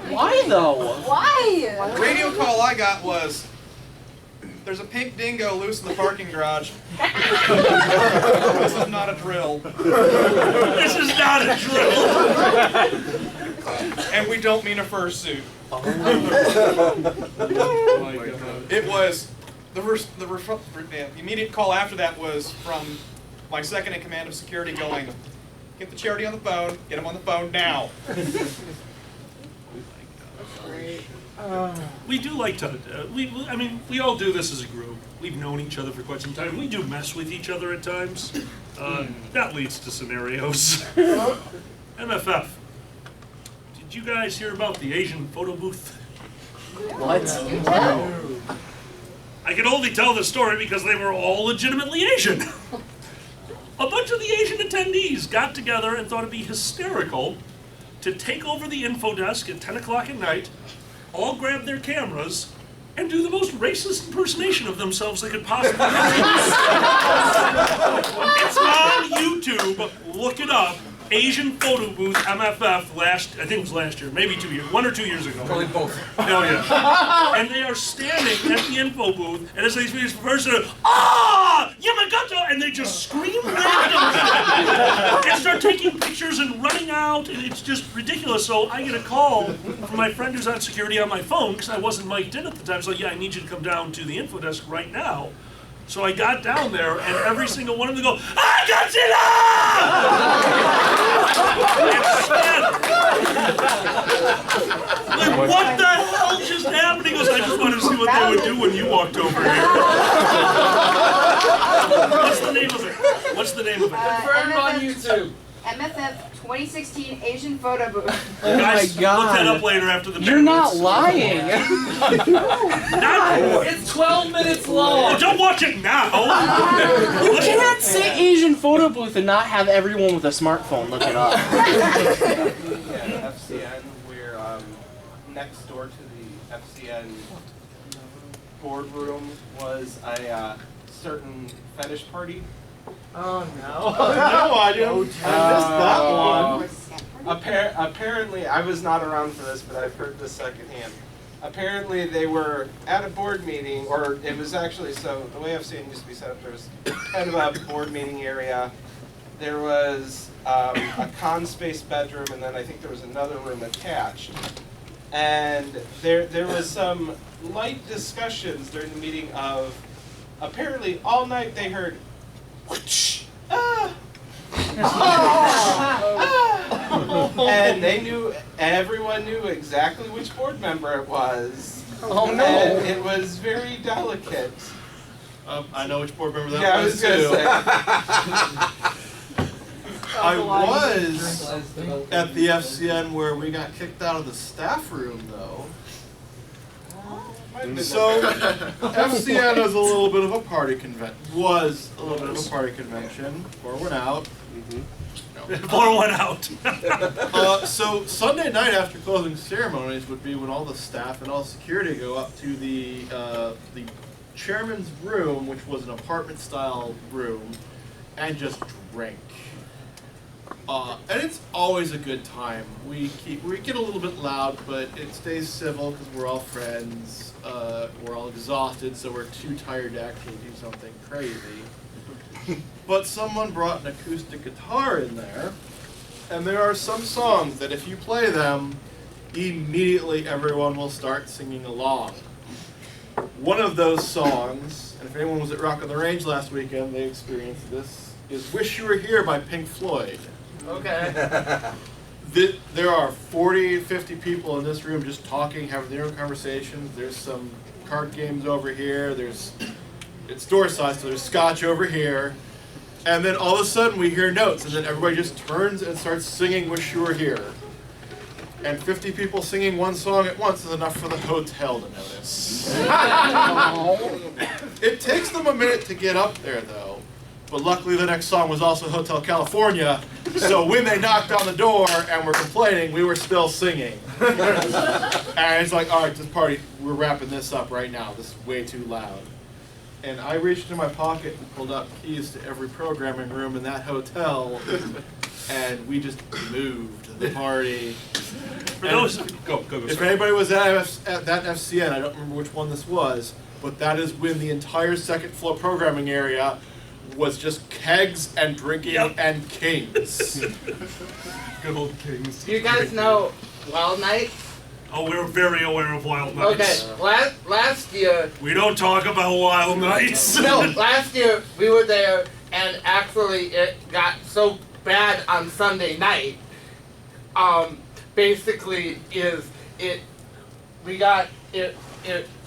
Why though? Why? The radio call I got was, there's a pink dingo loose in the parking garage. This is not a drill. This is not a drill. And we don't mean a fursuit. Oh my God. It was, the immediate call after that was from my second in command of security going, get the charity on the phone, get him on the phone now. We do like to, we all do this as a group. We've known each other for quite some time. We do mess with each other at times. That leads to scenarios. MFF, did you guys hear about the Asian photo booth? What? I can only tell the story because they were all legitimately Asian. A bunch of the Asian attendees got together and thought it'd be hysterical to take over the info desk at 10 o'clock at night, all grab their cameras, and do the most racist impersonation of themselves they could possibly do. It's on YouTube. Look it up. Asian photo booth MFF I think it was last year, maybe 2 years, 1 or 2 years ago. Probably both. Oh yeah. And they are standing at the info booth, and as they speak to the person, Yamagato, and they just scream randomly and start taking pictures and running out, and it's just ridiculous. So I get a call from my friend who's on security on my phone, because I wasn't mic'd in at the time. So yeah, I need you to come down to the info desk right now. So I got down there, and every single one of them go, Godzilla! Like, what the hell just happened? He goes, I just wanted to see what they would do when you walked over here. What's the name of it? What's the name of it? Confirmed on YouTube. MFF 2016 Asian photo booth. Oh Guys, my God. look that up later after the You're not lying. It's 12 minutes long. Oh, don't watch it now. You can't say Asian photo booth and not have everyone with a smartphone look it up. Yeah, FCN. We're next door to the FCN boardroom was a certain fetish party. Oh no. No, I missed that one. Apparently, I was not around for this, but I've heard this secondhand. Apparently, they were at a board meeting, or it was actually, so the way FCN used to be set up, there was kind of a board meeting area, there was a con space bedroom, and then I think there was another room attached. And there was some light discussions during the meeting of, apparently all night they heard, whoosh, and everyone knew exactly which board member it was. Oh no! And it was very delicate. I know which board member that Yeah, I was was gonna too. say. I was at the FCN where we got kicked out of the staff room, though. So, FCN is a little bit of a party convention. Was a little bit of a party convention. Pour one out. Pour one out. So Sunday night after closing ceremonies would be when all the staff and all security go up to the chairman's room, which was an apartment-style room, and just drink. And it's always a good time. We get a little bit loud, but it stays civil because we're all friends. We're all exhausted, so we're too tired to actually do something crazy. But someone brought an acoustic guitar in there, and there are some songs that if you play them, immediately everyone will start singing along. One of those songs, and if anyone was at Rock on the Range last weekend, they experienced this, is Wish You Were Here by Pink Floyd. Okay. There are 40, 50 people in this room just talking, having their own conversations. There's some card games over here. It's door size, so there's scotch over here. And then all of a sudden we hear notes, and then everybody just turns and starts singing Wish You Were Here. And 50 people singing one song at once is enough for the hotel to notice. It takes them a minute to get up there, though. But luckily the next song was also Hotel California, so when they knocked on the door and were complaining, we were still singing. And it's like, all right, this party, we're wrapping this up right now. This is way too loud. And I reached in my pocket and pulled out keys to every programming room in that hotel, and we just moved the party. For those, go. If anybody was at that FCN, I don't remember which one this was, but that is when the entire second floor programming area was just kegs and drinking and kings. Good old kings. Do you guys know Wild Nights? Oh, we're very aware of Wild Nights. Okay, last year... We don't talk about Wild Nights. No, last year we were there, and actually it got so bad on Sunday night. Basically it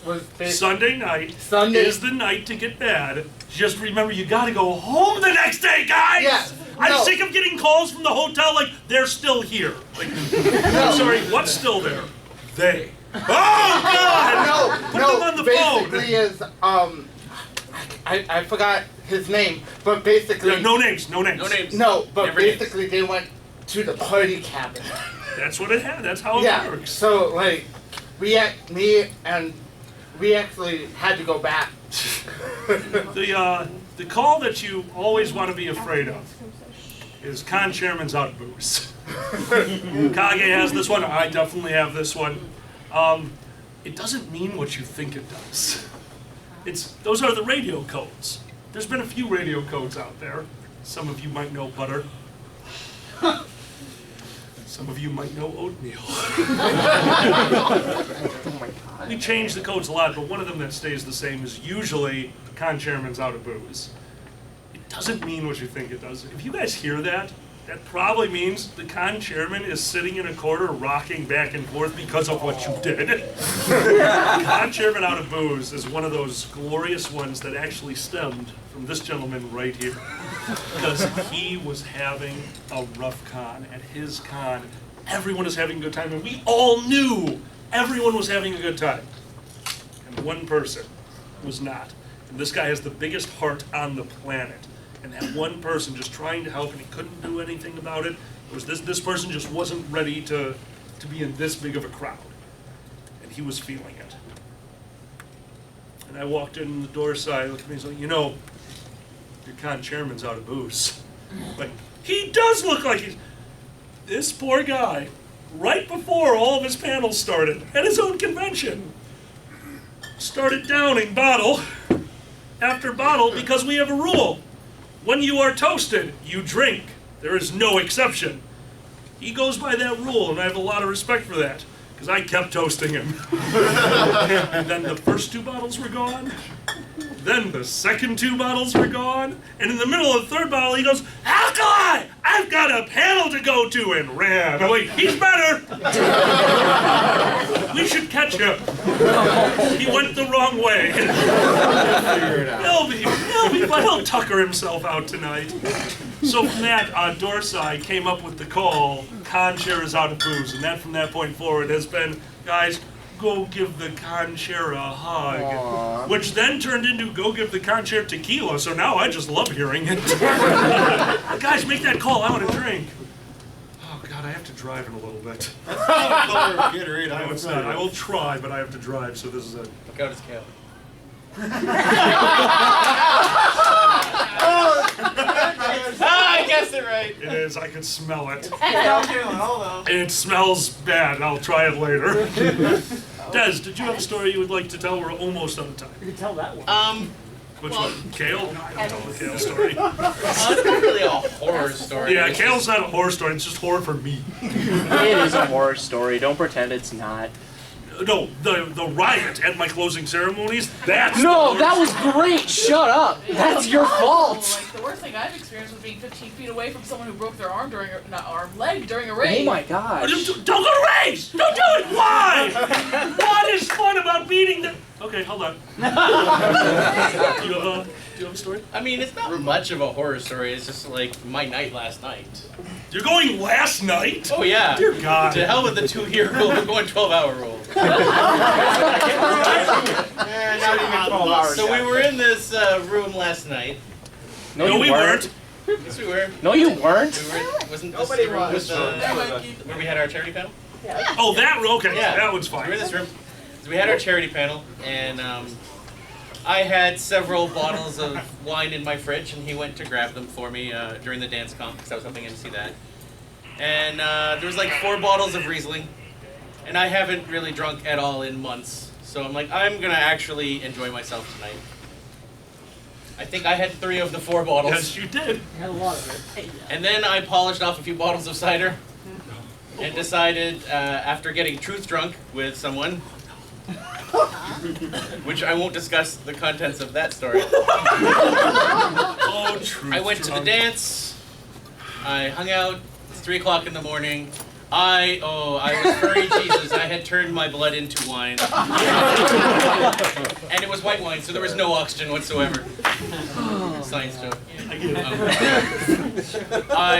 was basically... Sunday night Sunday is the night to get bad. Just remember, you gotta go home the next day, guys! Yeah, I'm sick of getting calls from the hotel like, they're still here. Like, I'm sorry, what's still there? They. Oh, God! Put them on the phone! Basically is, I forgot his name, but basically... Yeah, no names. No, but basically they went to the party cabin. That's what it had. That's how it works. So, like, we actually had to go back. The call that you always want to be afraid of is con chairman's out of booze. Kage has this one. I definitely have this one. It doesn't mean what you think it does. Those are the radio codes. There's been a few radio codes out there. Some of you might know butter. Some of you might know oatmeal. We change the codes a lot, but one of them that stays the same is usually con chairman's out of booze. It doesn't mean what you think it does. If you guys hear that, that probably means the con chairman is sitting in a corner rocking back and forth because of what you did. Con chairman out of booze is one of those glorious ones that actually stemmed from this gentleman right here. Because he was having a rough con. At his con, everyone is having a good time, and we all knew everyone was having a good time. And one person was not. And this guy has the biggest heart on the planet. And that one person just trying to help, and he couldn't do anything about it. It was this person just wasn't ready to be in this big of a crowd. And he was feeling it. And I walked in the door side, looked at me, and said, you know, your con chairman's out of booze. Like, he does look like he's... This poor guy, right before all of his panels started, at his own convention, started downing bottle after bottle because we have a rule. When you are toasted, you drink. There is no exception. He goes by that rule, and I have a lot of respect for that, because I kept toasting him. And then the first 2 bottles were gone. Then the second 2 bottles were gone. And in the middle of the 3rd bottle, he goes, "Alkali! I've got a panel to go to," and ran. I'm like, he's better. We should catch him. He went the wrong way. He'll tucker himself out tonight. So from that, Dorsai came up with the call, Conshare is out of booze. And that from that point forward has been, guys, go give the Conshare a hug. Aww. Which then turned into go give the Conshare tequila, so now I just love hearing it. Guys, make that call, I want to drink. Oh God, I have to drive in a little bit. That's not a color of Gatorade. No, it's not. I will try, but I have to drive, so this is it. Look out, it's Kale. I guessed it right. It is, I can smell it. Hold on. It smells bad, I'll try it later. Des, did you have a story you would like to tell? We're almost out of time. You can tell that one. Which one? Kale? I'll tell the Kale story. It's not really a horror story. Yeah, It's Kale's not a horror story, it's just horror for me. It is a horror story. Don't pretend it's not. No, the riot at my closing ceremonies, that's No, that was great! Shut up! That's your fault! Like, the worst thing I've experienced was being 15 feet away from someone who broke their arm during leg during a race. Oh my gosh. Don't go to race! Don't do it! Why? What is fun about beating them? Okay, hold on. Do you have a story? I mean, it's not much of a horror story. It's just like my night last night. You're going last night? Oh yeah. Dear God. To hell with the 2-year rule. We're going 12-hour rule. Not even 12 hours. So we were in this room last night. No, we weren't. Yes, we were. No, you weren't. We were. Wasn't this Nobody the room was. with where we had our charity panel? Oh, that room? Okay, Yeah. that one's So we fine. were in this room. So we had our charity panel, and I had several bottles of wine in my fridge, and he went to grab them for me during the dance comp, because I was hoping in to see that. And there was like 4 bottles of Riesling, and I haven't really drunk at all in months. So I'm like, I'm gonna actually enjoy myself tonight. I think I had 3 of the 4 bottles. Yes, you did. You had a lot of it. And then I polished off a few bottles of cider, and decided, after getting truth drunk with someone, which I won't discuss the contents of that story. Oh, truth I went to the drunk. dance, I hung out, it's 3 o'clock in the morning. I was furry Jesus, I had turned my blood into wine. And it was white wine, so there was no oxygen whatsoever. Science joke.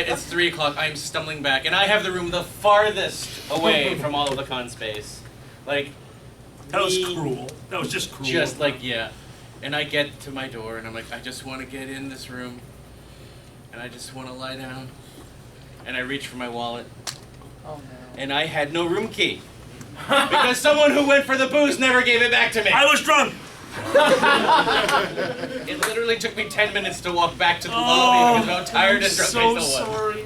It's 3 o'clock, I'm stumbling back, and I have the room the farthest away from all of the con space. Like, That was cruel. That was just cruel. just like, yeah. And I get to my door, and I'm like, I just want to get in this room. And I just want to lie down. And I reach for my wallet. Oh no. And I had no room key. Because someone who went for the booze never gave it back to me. I was drunk. It literally took me 10 minminutes to walk back to the lobby because of how tired and drunk so I still was. sorry.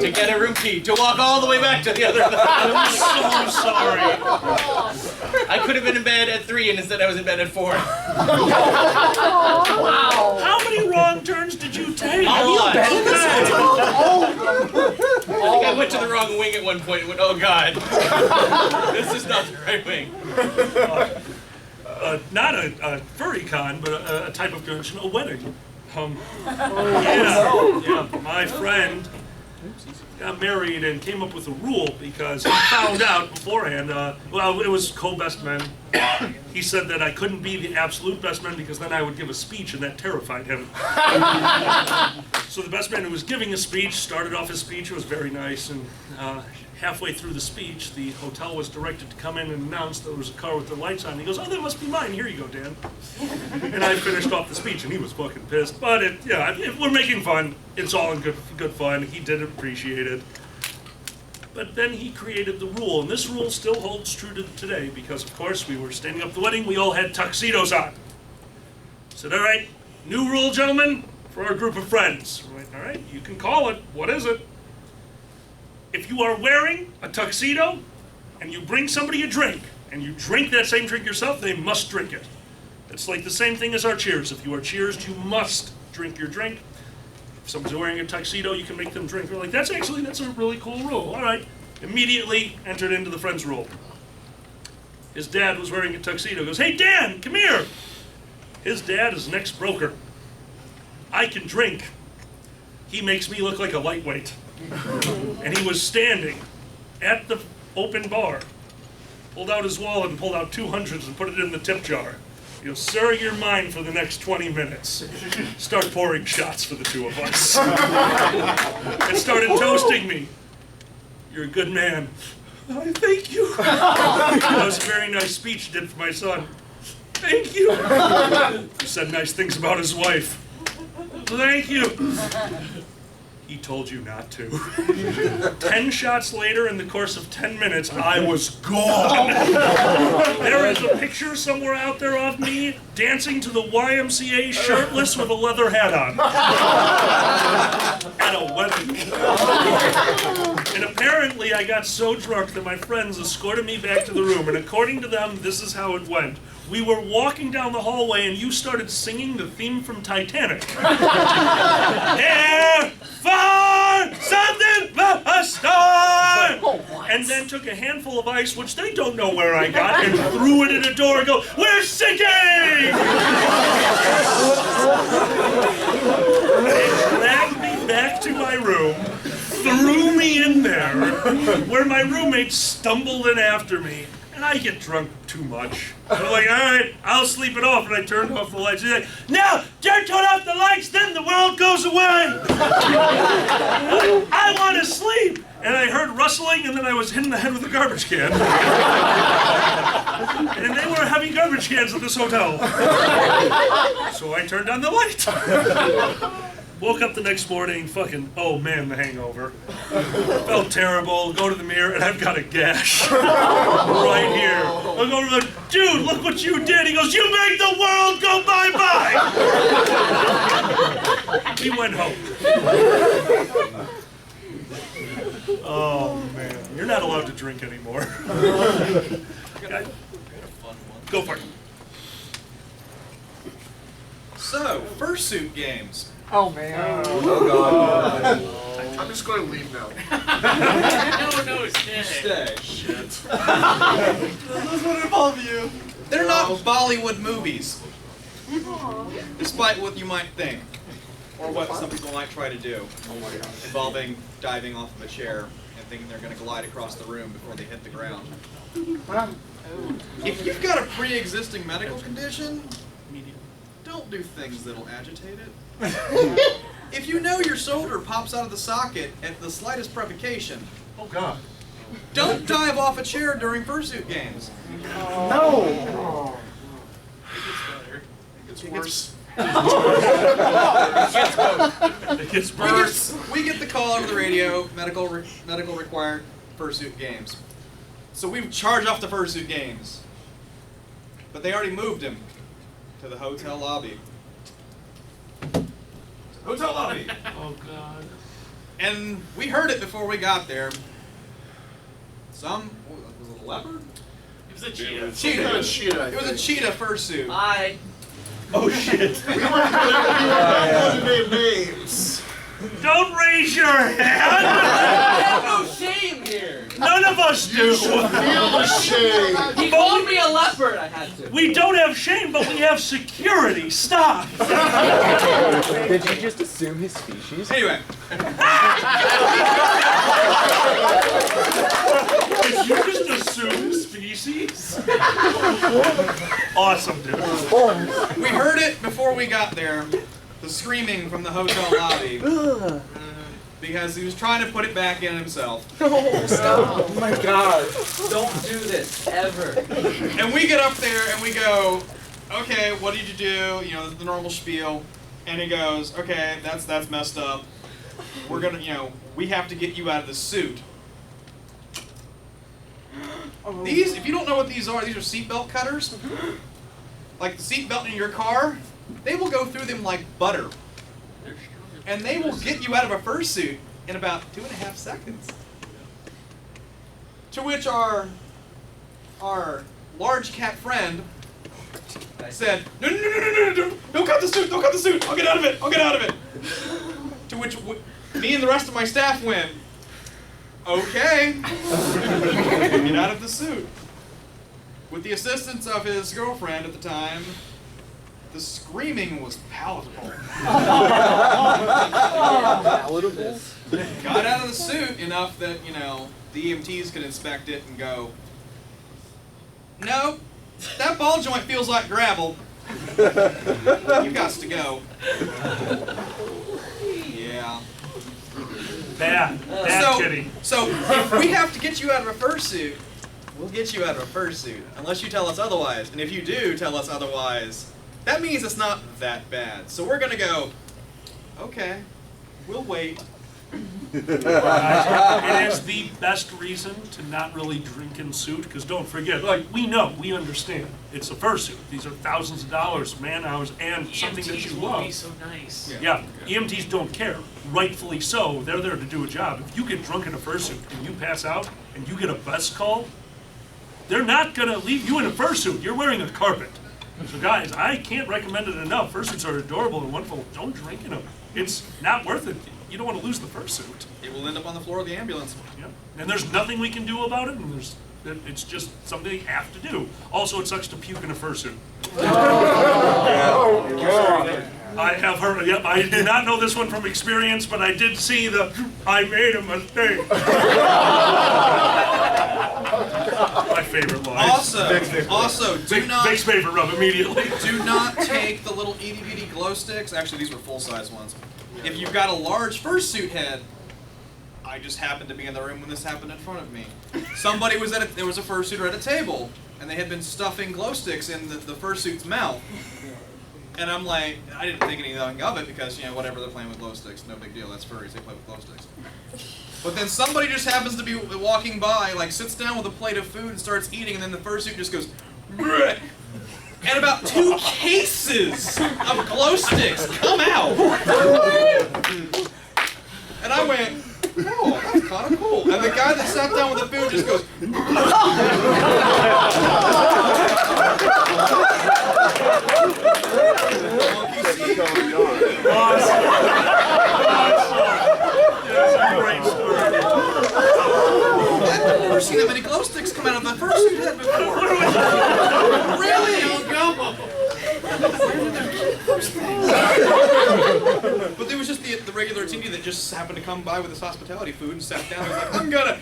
To get a room key, to walk all the way back to the other end of the house. I'm so sorry. I could have been in bed at 3 and instead I was in bed at 4. Wow. How many wrong turns did you take? A lot. Okay. I think I went to the wrong wing at one point and went, oh God. This is not the right wing. Not a furry con, but a type of convention, a wedding. Yeah, my friend got married and came up with a rule because he found out beforehand, well, it was co-best men. He said that I couldn't be the absolute best man because then I would give a speech and that terrified him. So the best man who was giving a speech started off his speech, it was very nice, and halfway through the speech, the hotel was directed to come in and announce there was a car with the lights on. He goes, oh, that must be mine. Here you go, Dan. And I finished off the speech, and he was fucking pissed. But we're making fun. It's all in good fun. He did appreciate it. But then he created the rule, and this rule still holds true to today because, of course, we were standing up the wedding. We all had tuxedos on. I said, all right, new rule, gentlemen, for our group of friends. I went, all right, you can call it. What is it? If you are wearing a tuxedo and you bring somebody a drink and you drink that same drink yourself, they must drink it. It's like the same thing as our cheers. If you are cheers, you must drink your drink. If someone's wearing a tuxedo, you can make them drink. We're like, that's a really cool rule. All right. Immediately entered into the friend's rule. His dad was wearing a tuxedo. Goes, hey, Dan, come here. His dad is an ex-broker. I can drink. He makes me look like a lightweight. And he was standing at the open bar, pulled out his wallet and pulled out 200s and put it in the tip jar. He goes, sir, you're mine for the next 20 minutes. Start pouring shots for the two of us. And started toasting me. You're a good man. Oh, thank you. That was a very nice speech you did for my son. Thank you. He said nice things about his wife. Thank you. He told you not to. 10 shots later, in the course of 10 minutes, I was gone. There is a picture somewhere out there of me dancing to the YMCA shirtless with a leather hat on. At a wedding. And apparently I got so drunk that my friends escorted me back to the room, and according to them, this is how it went. We were walking down the hallway and you started singing the theme from Titanic. Here for something but a star! And then took a handful of ice, which they don't know where I got, and threw it at a door and go, we're sinking! They dragged me back to my room, threw me in there, where my roommates stumbled in after me. And I get drunk too much. I'm like, all right, I'll sleep it off. And I turned off the lights. He's like, no, don't turn off the lights, then the world goes away. I want to sleep. And I heard rustling, and then I was hit in the head with a garbage can. And they were heavy garbage cans at this hotel. So I turned on the light. Woke up the next morning, fucking, oh man, the hangover. Felt terrible, go to the mirror, and I've got a gash. Right here. I go to the, dude, look what you did. He goes, you made the world go bye-bye. He went home. Oh man, you're not allowed to drink anymore. Okay. Go for it. So, fursuit games. Oh man. Oh god. I'm just going to leave now. No, stay. Shit. Those would involve you. They're not Bollywood movies. Despite what you might think. Or what some people might try to do. Involving diving off of a chair and thinking they're going to glide across the room before they hit the ground. If you've got a pre-existing medical condition, don't do things that'll agitate it. If you know your shoulder pops out of the socket at the slightest provocation, oh god, don't dive off a chair during fursuit games. No. It gets worse. It gets worse. We get the call over the radio, medical required fursuit games. So we charge off the fursuit games. But they already moved him to the hotel lobby. Hotel lobby! Oh god. And we heard it before we got there. Was it a leopard? It was a cheetah. Cheetah. It was a cheetah fursuit. Hi. Oh shit. We weren't going to name names. Don't raise your hand! I have no shame here. None of us do! Feel the shame. He called me a leopard, I had to. We don't have shame, but we have security. Stop! Did you just assume his species? Anyway. Did you just assume species? Awesome, dude. We heard it before we got there. The screaming from the hotel lobby. Because he was trying to put it back in himself. No, stop. Oh my god. Don't do this, ever. And we get up there and we go, okay, what did you do? You know, the normal spiel. And he goes, okay, that's messed up. We're gonna, we have to get you out of the suit. These, if you don't know what these are seatbelt cutters. Like the seatbelt in your car, they will go through them like butter. And they will get you out of a fursuit in about 2.5 seconds. To which our large cat friend said, no, don't cut the suit, I'll get out of it. To To which me and the rest of my staff went, okay. Get out of the suit. With the assistance of his girlfriend at the time, the screaming was palatable. Palatable? Got out of the suit enough that, you know, the EMTs could inspect it and go, no, that ball joint feels like gravel. You got to go. Yeah. Bad kitty. So if we have to get you out of a fursuit, we'll get you out of a fursuit, unless you tell us otherwise. And if you do tell us otherwise, that means it's not that bad. So we're gonna go, okay, we'll wait. It is the best reason to not really drink in suit, because don't forget, like, we understand, it's a fursuit. These are thousands of dollars, man hours, and something that you love. Be so nice. Yeah, EMTs don't care, rightfully so. They're there to do a job. If you get drunk in a fursuit and you pass out and you get a bus call, they're not gonna leave you in a fursuit. You're wearing a carpet. So guys, I can't recommend it enough. Fursuits are adorable and wonderful. Don't drink in them. It's not worth it. You don't want to lose the fursuit. It will end up on the floor of the ambulance. Yeah. And there's nothing we can do about it, and it's just something you have to do. Also, it sucks to puke in a fursuit. I have heard, yep, I did not know this one from experience, but I did see I made a mistake. My favorite line. Also, do not... Vic's favorite rub immediately. Do not take the little itty-bitty glow sticks. Actually, these were full-size ones. If you've got a large fursuit head, I just happened to be in the room when this happened in front of me. Somebody was there was a fursuiter at a table, and they had been stuffing glow sticks in the fursuit's mouth. And I'm like, I didn't think anything of it because, you know, whatever, they're playing with glow sticks, no big deal, that's furries, they play with glow sticks. But then somebody just happens to be walking by, like sits down with a plate of food and starts eating, and then the fursuit just goes, bleh. And about 2 cases of glow sticks come out. And I went, oh, that's kind of cool. And the guy that sat down with the food just goes, I've never seen that many glow sticks come out of the fursuit head before. Really? But there was just the regular attendee that just happened to come by with his hospitality food and sat down and was like, I'm gonna...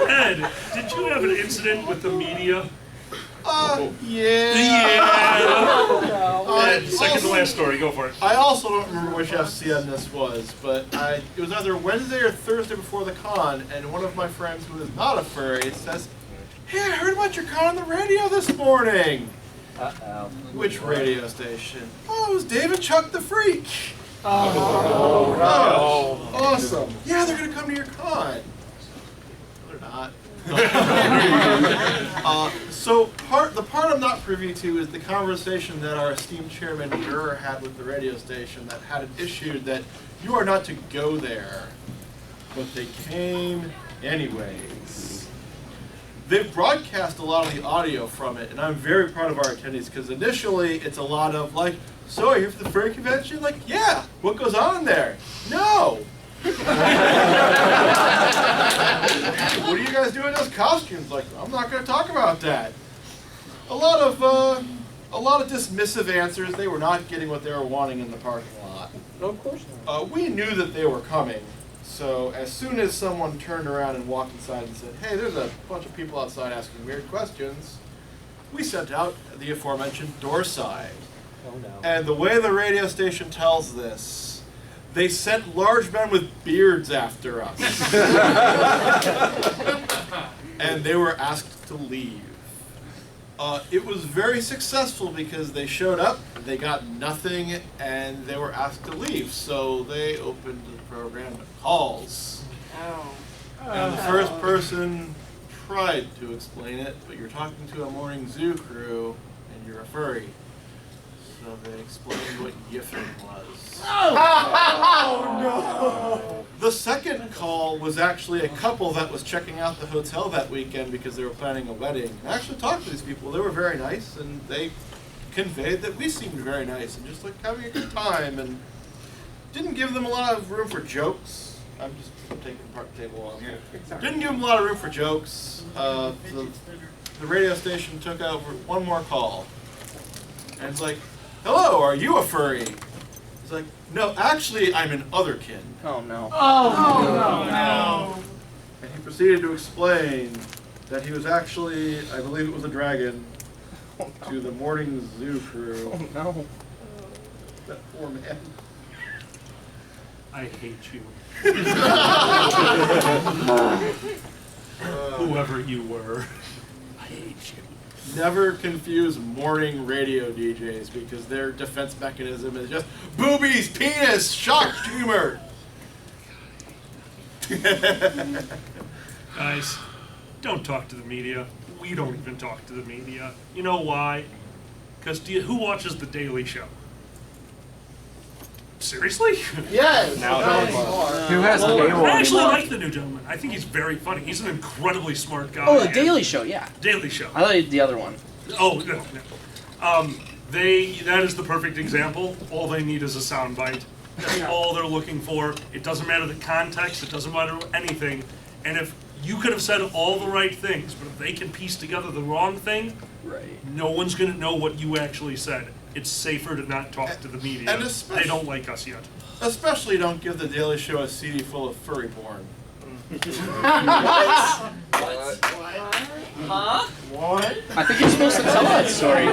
Ed, did you have an incident with the media? Yeah. Ed, second to last story, go for it. I also don't remember which FCN this was, but it was either Wednesday or Thursday before the con, and one of my friends who is not a furry says, hey, I heard about your con on the radio this morning. Uh-oh. Which radio station? Oh, it was David Chuck the Freak. Oh, gosh. Awesome. Yeah, they're going to come to your con. No, they're not. So the part I'm not privy to is the conversation that our esteemed chairman Durr had with the radio station that had it issued that you are not to go there, but they came anyways. They've broadcast a lot of the audio from it, and I'm very proud of our attendees because initially it's a lot of like, so you're here for the furry convention? Like, yeah, what goes on there? No. What are you guys doing in those costumes? Like, I'm not going to talk about that. A lot of dismissive answers. They were not getting what they were wanting in the parking lot. No, of course not. We knew that they were coming, so as soon as someone turned around and walked inside and said, hey, there's a bunch of people outside asking weird questions, we sent out the aforementioned door sign. Oh no. And the way the radio station tells this, they sent large men with beards after us. And they were asked to leave. It was very successful because they showed up, they got nothing, and they were asked to leave. So they opened the program to calls. Oh. And the first person tried to explain it, but you're talking to a morning zoo crew, and you're a furry. So they explained what yiffing was. Oh no! The second call was actually a couple that was checking out the hotel that weekend because they were planning a wedding. I actually talked to these people. They were very nice, and they conveyed that we seemed very nice and just like having a good time, and didn't give them a lot of room for jokes. I'm just taking apart the table on here. Didn't give them a lot of room for jokes. The radio station took over one more call, and it's like, "Hello, are you a furry?" It's like, "No, actually, I'm an otherkin." Oh no. Oh no. And he proceeded to explain that he was actually, I believe it was a dragon, to the morning zoo crew. Oh no. That poor man. I hate you. Whoever you were, I hate you. Never confuse morning radio DJs because their defense mechanism is just boobies, penis, shock humor. Guys, don't talk to the media. We don't even talk to the media. You know why? Because who watches The Daily Show? Seriously? Yes. Who has cable I actually anymore? like the new gentleman. I think he's very funny. He's an incredibly smart guy. Oh, the Daily Show, yeah. Daily Show. I thought the other one. Oh, no. That is the perfect example. All they need is a soundbite. That's all they're looking for. It doesn't matter the context. It doesn't matter anything. And if you could have said all the right things, but if they can piece together the wrong thing, right, no one's going to know what you actually said. It's safer to not talk to the media. And they don't like us yet. Especially don't give the Daily Show a CD full of furry porn. Huh? What? I think you're supposed to tell that story.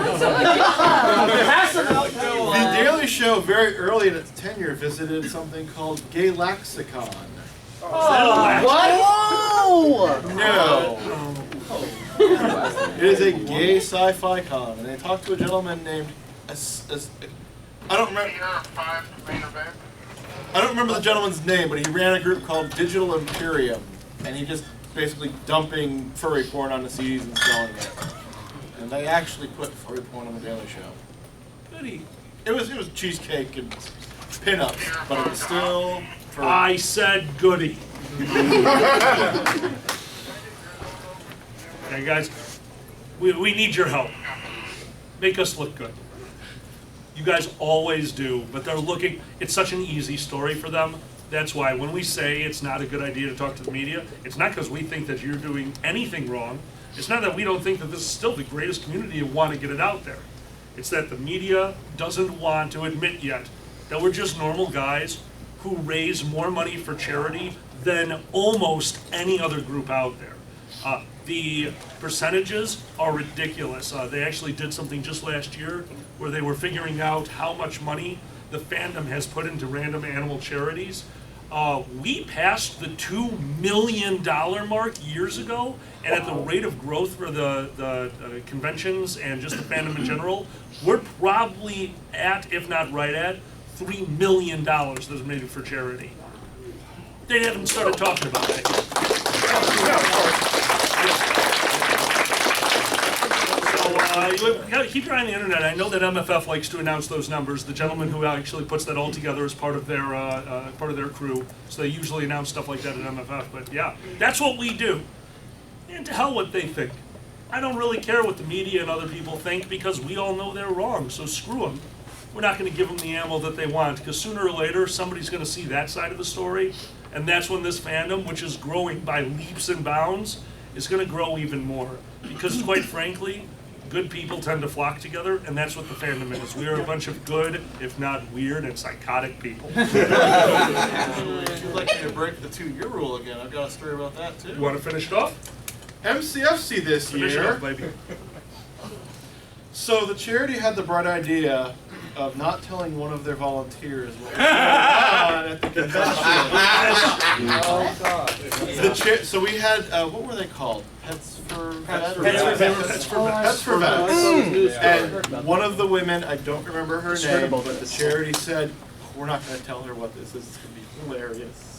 The Daily Show, very early in its tenure, visited something called Gay Laxicon. What? No. It is a gay sci-fi con, and they talked to a gentleman named I don't remember the gentleman's name, but he ran a group called Digital Imperium, and he just basically dumping furry porn onto CDs and selling it. And they actually put furry porn on the Daily Show. Goody. It was cheesecake and pinups, but it was still furry. I said goody. Okay, guys, we need your help. Make us look good. You guys always do, but they're looking, it's such an easy story for them. That's why when we say it's not a good idea to talk to the media, it's not because we think that you're doing anything wrong. It's not that we don't think that this is still the greatest community and want to get it out there. It's that the media doesn't want to admit yet that we're just normal guys who raise more money for charity than almost any other group out there. The percentages are ridiculous. They actually did something just last year where they were figuring out how much money the fandom has put into random animal charities. We passed the $2 million mark years ago, and at the rate of growth for the conventions and just the fandom in general, we're probably at, if not right at, $3 million that's made for charity. They haven't started talking about that yet. So keep your eye on the internet. I know that MFF likes to announce those numbers. The gentleman who actually puts that all together is part of their crew. So they usually announce stuff like that at MFF. But yeah, that's what we do. And to hell what they think. I don't really care what the media and other people think because we all know they're wrong. So screw them. We're not going to give them the ammo that they want because sooner or later somebody's going to see that side of the story. And that's when this fandom, which is growing by leaps and bounds, is going to grow even more. Because quite frankly, good people tend to flock together, and that's what the fandom is. We are a bunch of good, if not weird, and psychotic people. Would you like me to break the 2-year rule again? I've got a story about that too. You want to finish it off? MCFC this Finish it year. off, baby. So the charity had the bright idea of not telling one of their volunteers what was going on at the convention. Oh God. So we had, what were they called? Pets for Vets? Pets for Vets. And one of the women, I don't remember her name, but the charity said, we're not going to tell her what this is. It's going to be hilarious.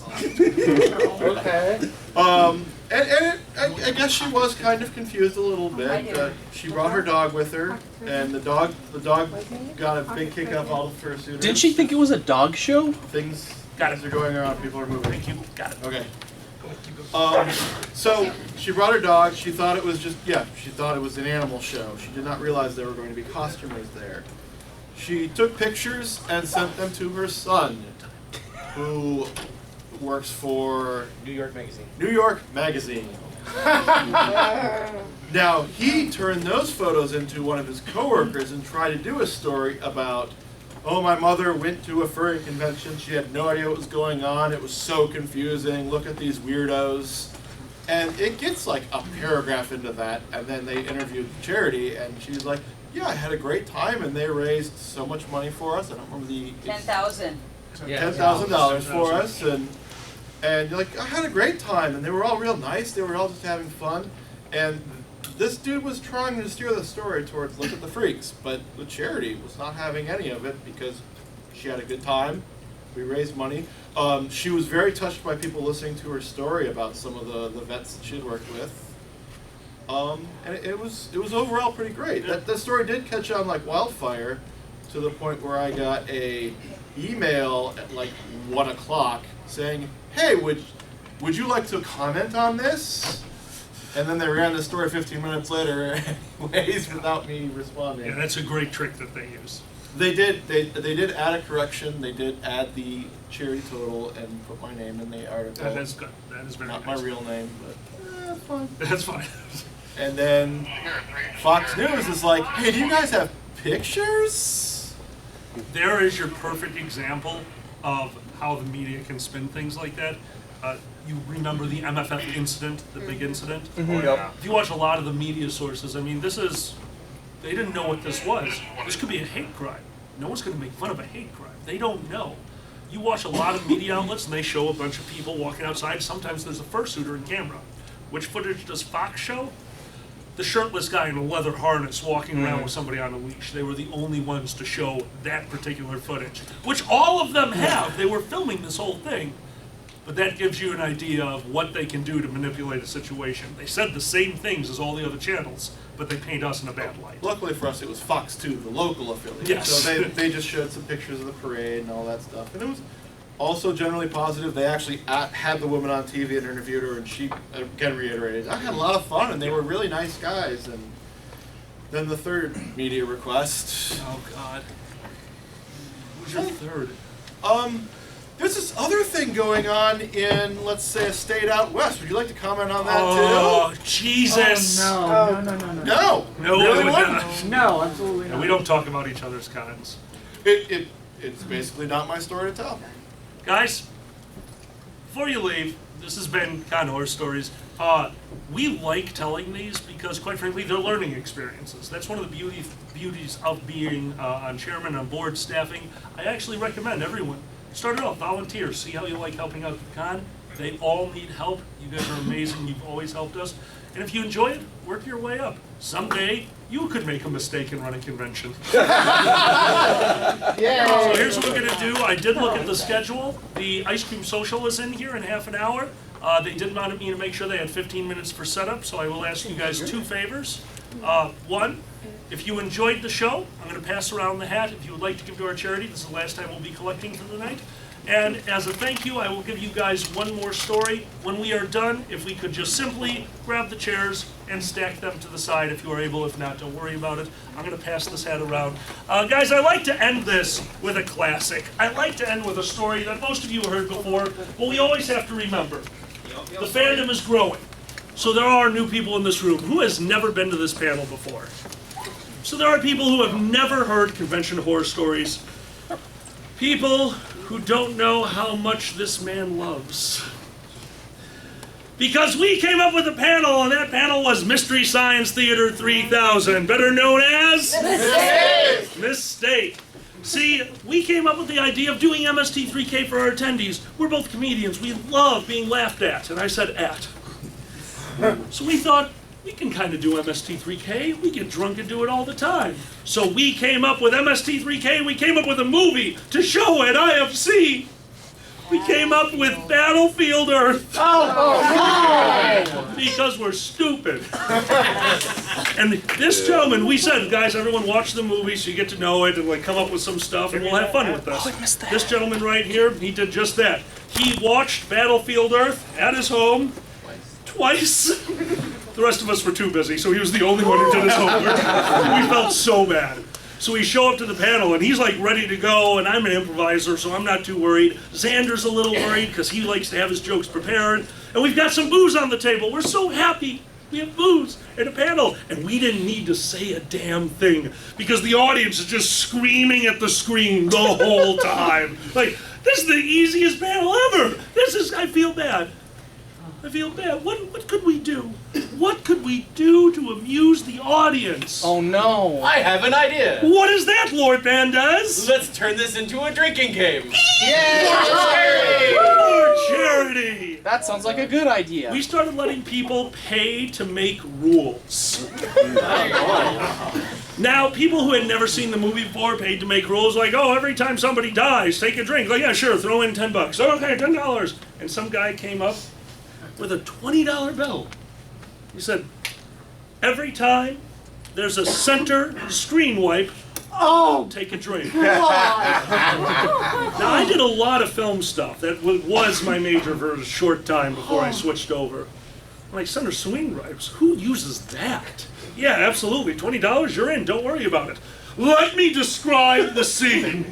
Okay. I guess she was kind of confused a little bit. She brought her dog with her, and the dog got a big kick out of all the fursuiters. Did she think it was a dog show? Things are going around. People are moving. Thank you. Got it. Okay. So she brought her dog. She thought it was she thought it was an animal show. She did not realize there were going to be costumers there. She took pictures and sent them to her son, who works for New York Magazine. New York Magazine. Now, he turned those photos into one of his coworkers and tried to do a story about, oh, my mother went to a furry convention. She had no idea what was going on. It was so confusing. Look at these weirdos. And it gets like a paragraph into that, and then they interviewed the charity, and she's like, yeah, I had a great time, and they raised so much money for us. I don't remember the... $10,000. $10,000 for us, and you're like, I had a great time, and they were all real nice. They were all just having fun, and this dude was trying to steer the story towards look at the freaks, but the charity was not having any of it because she had a good time. We raised money. She was very touched by people listening to her story about some of the vets that she had worked with. And it was overall pretty great. That story did catch on like wildfire, to the point where I got a email at like 1 o'clock saying, hey, would you like to comment on this? And then they ran the story 15 minutes later anyways without me responding. Yeah, that's a great trick that they use. They did add a correction. They did add the charity total and put my name in the article. That is good. That is very Not nice. my real name, but that's fine. That's fine. And then Fox News is like, hey, do you guys have pictures? There is your perfect example of how the media can spin things like that. You remember the MFF incident, the big incident? Yep. If you watch a lot of the media sources, I mean, they didn't know what this was. This could be a hate crime. No one's going to make fun of a hate crime. They don't know. You watch a lot of media outlets and they show a bunch of people walking outside. Sometimes there's a fursuiter in camera. Which footage does Fox show? The shirtless guy in a leather harness walking around with somebody on a leash. They were the only ones to show that particular footage, which all of them have. They were filming this whole thing. But that gives you an idea of what they can do to manipulate a situation. They said the same things as all the other channels, but they paint us in a bad light. Luckily for us, it was Fox 2, the local affiliate. Yes. So they just showed some pictures of the parade and all that stuff. And it was also generally positive. They actually had the woman on TV and interviewed her, and she again reiterated, I had a lot of fun, and they were really nice guys. And then the third media request. Oh, God. Who's your third? There's this other thing going on in, let's say, a state out west. Would you like to comment on that, Oh, too? Jesus! Oh, no. No! No, really I would wouldn't. not. No, absolutely And not. we don't talk about each other's cons. It's basically not my story to tell. Guys, before you leave, this has been Con Horror Stories. We like telling these because, quite frankly, they're learning experiences. That's one of the beauties of being on chairman, on board, staffing. I actually recommend everyone start it off, volunteer, see how you like helping out the con. They all need help. You guys are amazing. You've always helped us. And if you enjoy it, work your way up. Someday, you could make a mistake and run a convention. So here's what we're going to do. I did look at the schedule. The ice cream social is in here in half an hour. They did want me to make sure they had 15 minutes for setup, so I will ask you guys two favors. One, if you enjoyed the show, I'm going to pass around the hat. If you would like to give to our charity, this is the last time we'll be collecting for the night. And as a thank you, I will give you guys one more story. When we are done, if we could just simply grab the chairs and stack them to the side if you are able. If not, don't worry about it. I'm going to pass this hat around. Guys, I like to end this with a classic. I like to end with a story that most of you have heard before, but we always have to remember. The fandom is growing. So there are new people in this room. Who has never been to this panel before? So there are people who have never heard convention horror stories. People who don't know how much this man loves. Because we came up with a panel, and that panel was Mystery Science Theater 3000, better known as... Mistake. See, we came up with the idea of doing MST3K for our attendees. We're both comedians. We love being laughed at, and I said at. So we thought, we can kind of do MST3K. We get drunk and do it all the time. So we came up with MST3K. We came up with a movie to show at IFC. We came up with Battlefield Earth. Oh, Because we're stupid. And this gentleman, we said, guys, everyone watch the movie so you get to know it and like come up with some stuff and we'll have fun with this. This gentleman right here, he did just that. He watched Battlefield Earth at his home twice. The rest of us were too busy, so he was the only one who did his homework. We felt so bad. So we show up to the panel, and he's like ready to go, and I'm an improviser, so I'm not too worried. Xander's a little worried, because he likes to have his jokes prepared. And we've got some booze on the table. We're so happy. We have booze at a panel. And we didn't need to say a damn thing, because the audience is just screaming at the screen the whole time. Like, this is the easiest panel ever. I feel bad. I feel bad. What could we do? What could we do to amuse the audience? Oh no. I have an idea. What is that, Lord Bandez? Let's turn this into a drinking game. Yay! For charity! That sounds like a good idea. We started letting people pay to make rules. Now, people who had never seen the movie before paid to make rules like, oh, every time somebody dies, take a drink. Like, yeah, sure, throw in $10. Okay, $10. And some guy came up with a $20 bill. He said, every time there's a center screen wipe, take a drink. Now, I did a lot of film stuff. That was my major for a short time before I switched over. I'm like, center screen wipes? Who uses that? Yeah, absolutely. $20, you're in. Don't worry about it. Let me describe the scene.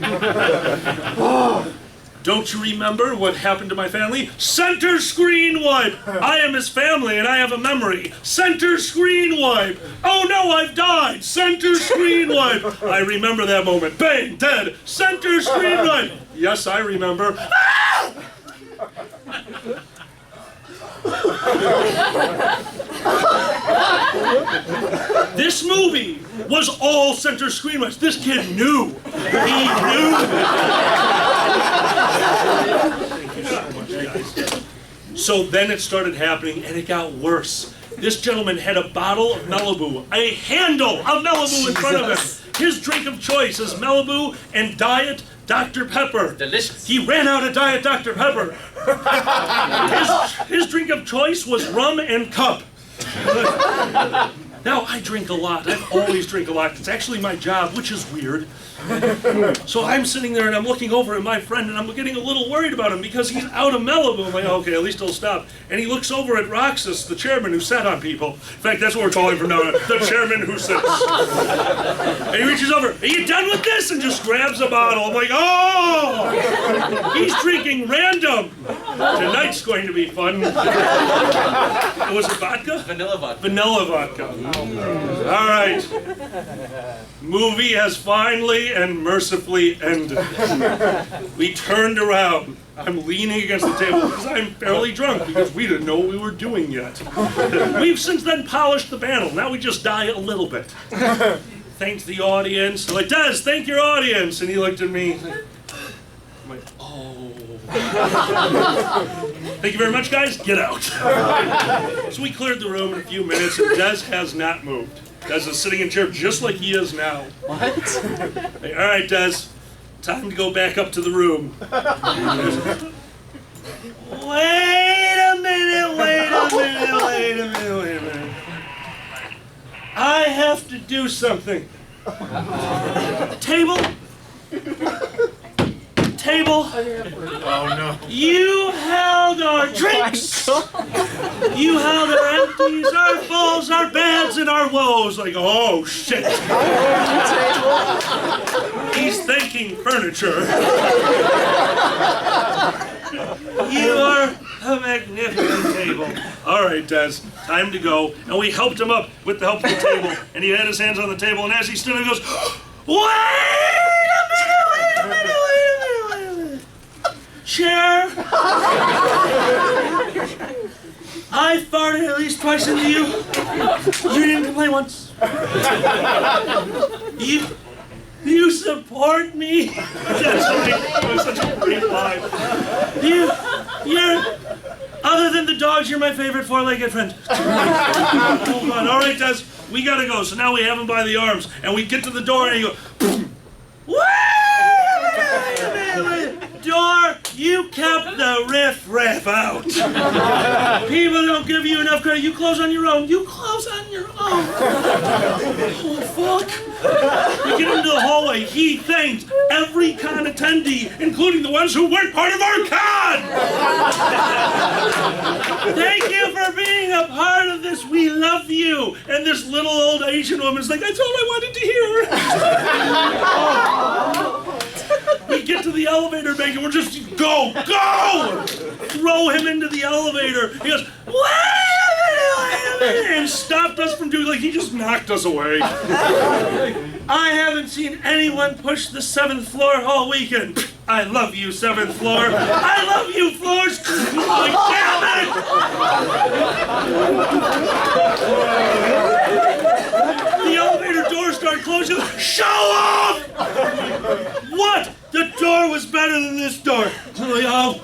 Don't you remember what happened to my family? Center screen wipe! I am his family and I have a memory. Center screen wipe! Oh no, I've died! Center screen wipe! I remember that moment. Bang! Dead! Center screen wipe! Yes, I remember. Ah! This movie was all center screen wipes. This kid knew. He knew. Thank you so much, guys. So then it started happening, and it got worse. This gentleman had a bottle of Malibu, a handle of Malibu in front of him. His drink of choice is Malibu and Diet Dr. Pepper. Delicious. He ran out of Diet Dr. Pepper. His drink of choice was rum and cup. Now, I drink a lot. I always drink a lot. It's actually my job, which is weird. So I'm sitting there and I'm looking over at my friend and I'm getting a little worried about him because he's out of Malibu. I'm like, okay, at least he'll stop. And he looks over at Roxas, the chairman who sat on people. In fact, that's what we're calling from now on, the chairman who sits. And he reaches over, are you done with this? And just grabs a bottle. I'm like, oh! He's drinking random. Tonight's going to be fun. Was it vodka? Vanilla vodka. Vanilla vodka. All right. Movie has finally and mercifully ended. We turned around. I'm leaning against the table because I'm fairly drunk because we didn't know what we were doing yet. We've since then polished the panel. Now we just die a little bit. Thanked the audience. I'm like, Des, thank your audience. And he looked at me. I'm like, oh. Thank you very much, guys. Get out. So we cleared the room in a few minutes, and Des has not moved. Des is sitting in a chair just like he is now. What? Hey, all right, Des. Time to go back up to the room. Wait a minute. I have to do something. Table. Oh no. You held our drinks. You held our empties, our fulls, our bads, and our woes. Like, oh shit. He's thanking furniture. You are a magnificent table. All right, Des, time to go. And we helped him up with the help of the table. And he had his hands on the table, and as he stood, he goes, wait a minute. Chair! I farted at least twice into you. You didn't complain once. You support me. That's such a great line. You're, other than the dogs, you're my favorite four-legged friend. Hold on. All right, Des, we gotta go. So now we have him by the arms, and we get to the door, and you go, wait a minute. Door You kept the riff out. People don't give you enough credit. You close on your own. You close on your own. Oh, fuck. We get into the hallway. He thanks every con attendee, including the ones who weren't part of our con. Thank you for being a part of this. We love you. And this little old Asian woman's like, that's all I wanted to hear. We get to the elevator bank and we're just, go! Throw him into the elevator. He goes, and stopped us from doing, like, he just knocked us away. I haven't seen anyone push the 7th floor all weekend. I love you, 7th floor. I love you, floors. Oh, damn it! The elevator doors start closing. Show off! What? The door was better than this door. Oh.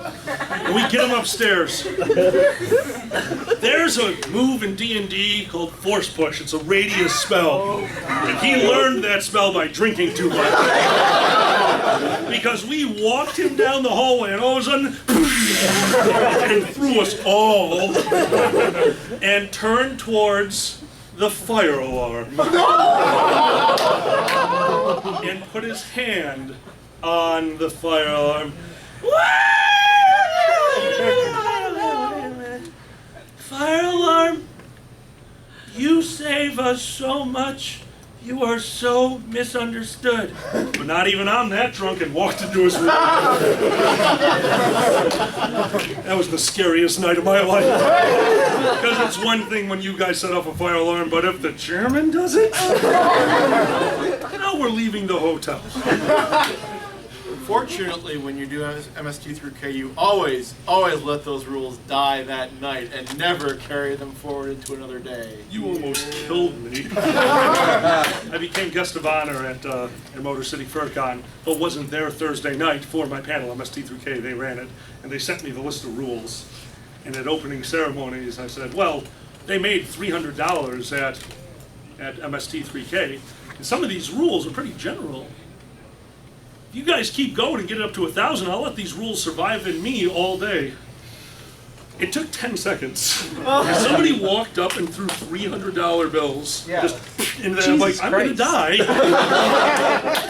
We get him upstairs. There's a move in D&D called Force Push. It's a radius spell. And he learned that spell by drinking too much. Because we walked him down the hallway and all of a sudden, and threw us all, and turned towards the fire alarm. And put his hand on the fire alarm. Fire alarm, you save us so much. You are so misunderstood. But not even I'm that drunk, and walked into his room. That was the scariest night of my life. Because it's one thing when you guys set off a fire alarm, but if the chairman does it, now we're leaving the hotel. Fortunately, when you do MST through K, you always let those rules die that night and never carry them forward into another day. You almost killed me. I became guest of honor at Motor City FurCon, but wasn't there Thursday night for my panel, MST through K. They ran it, and they sent me the list of rules. And at opening ceremonies, I said, well, they made $300 at MST3K, and some of these rules are pretty general. If you guys keep going and get it up to 1,000, I'll let these rules survive in me all day. It took 10 seconds. Somebody walked up and threw $300 bills. Yeah. Just, and then I'm like, I'm going to die.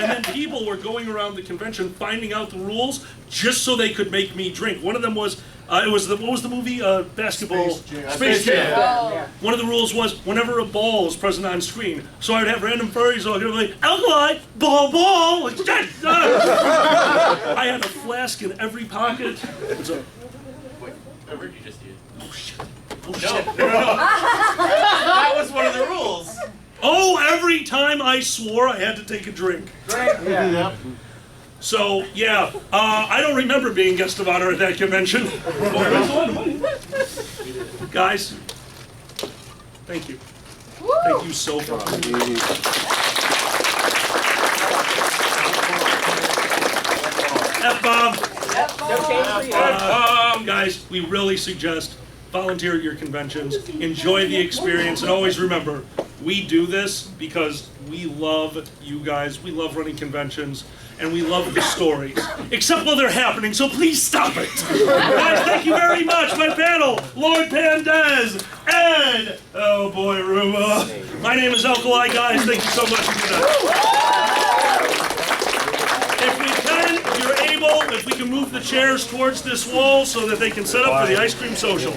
And then people were going around the convention finding out the rules just so they could make me drink. One of them was, what was the movie? Basketball. Space Jam. Oh. One of the rules was whenever a ball is present on screen. So I'd have random furries all going like, alkali, ball. Like, I had a flask in every pocket. I heard you just did. Oh shit. No. That was one of the rules. Oh, every time I swore I had to take a drink. Yeah. So, yeah, I don't remember being guest of honor at that convention. Guys, thank you. Thank you so much. F-bomb. Guys, we really suggest volunteer at your conventions, enjoy the experience, and always remember, we do this because we love you guys, we love running conventions, and we love the stories. Except while they're happening, so please stop it! Guys, thank you very much, my panel, Lord Pandez, and, oh boy, Ruma. My name is Alkali, guys, thank you so much for that. If we can, if you're able, if we can move the chairs towards this wall so that they can set up for the ice cream social.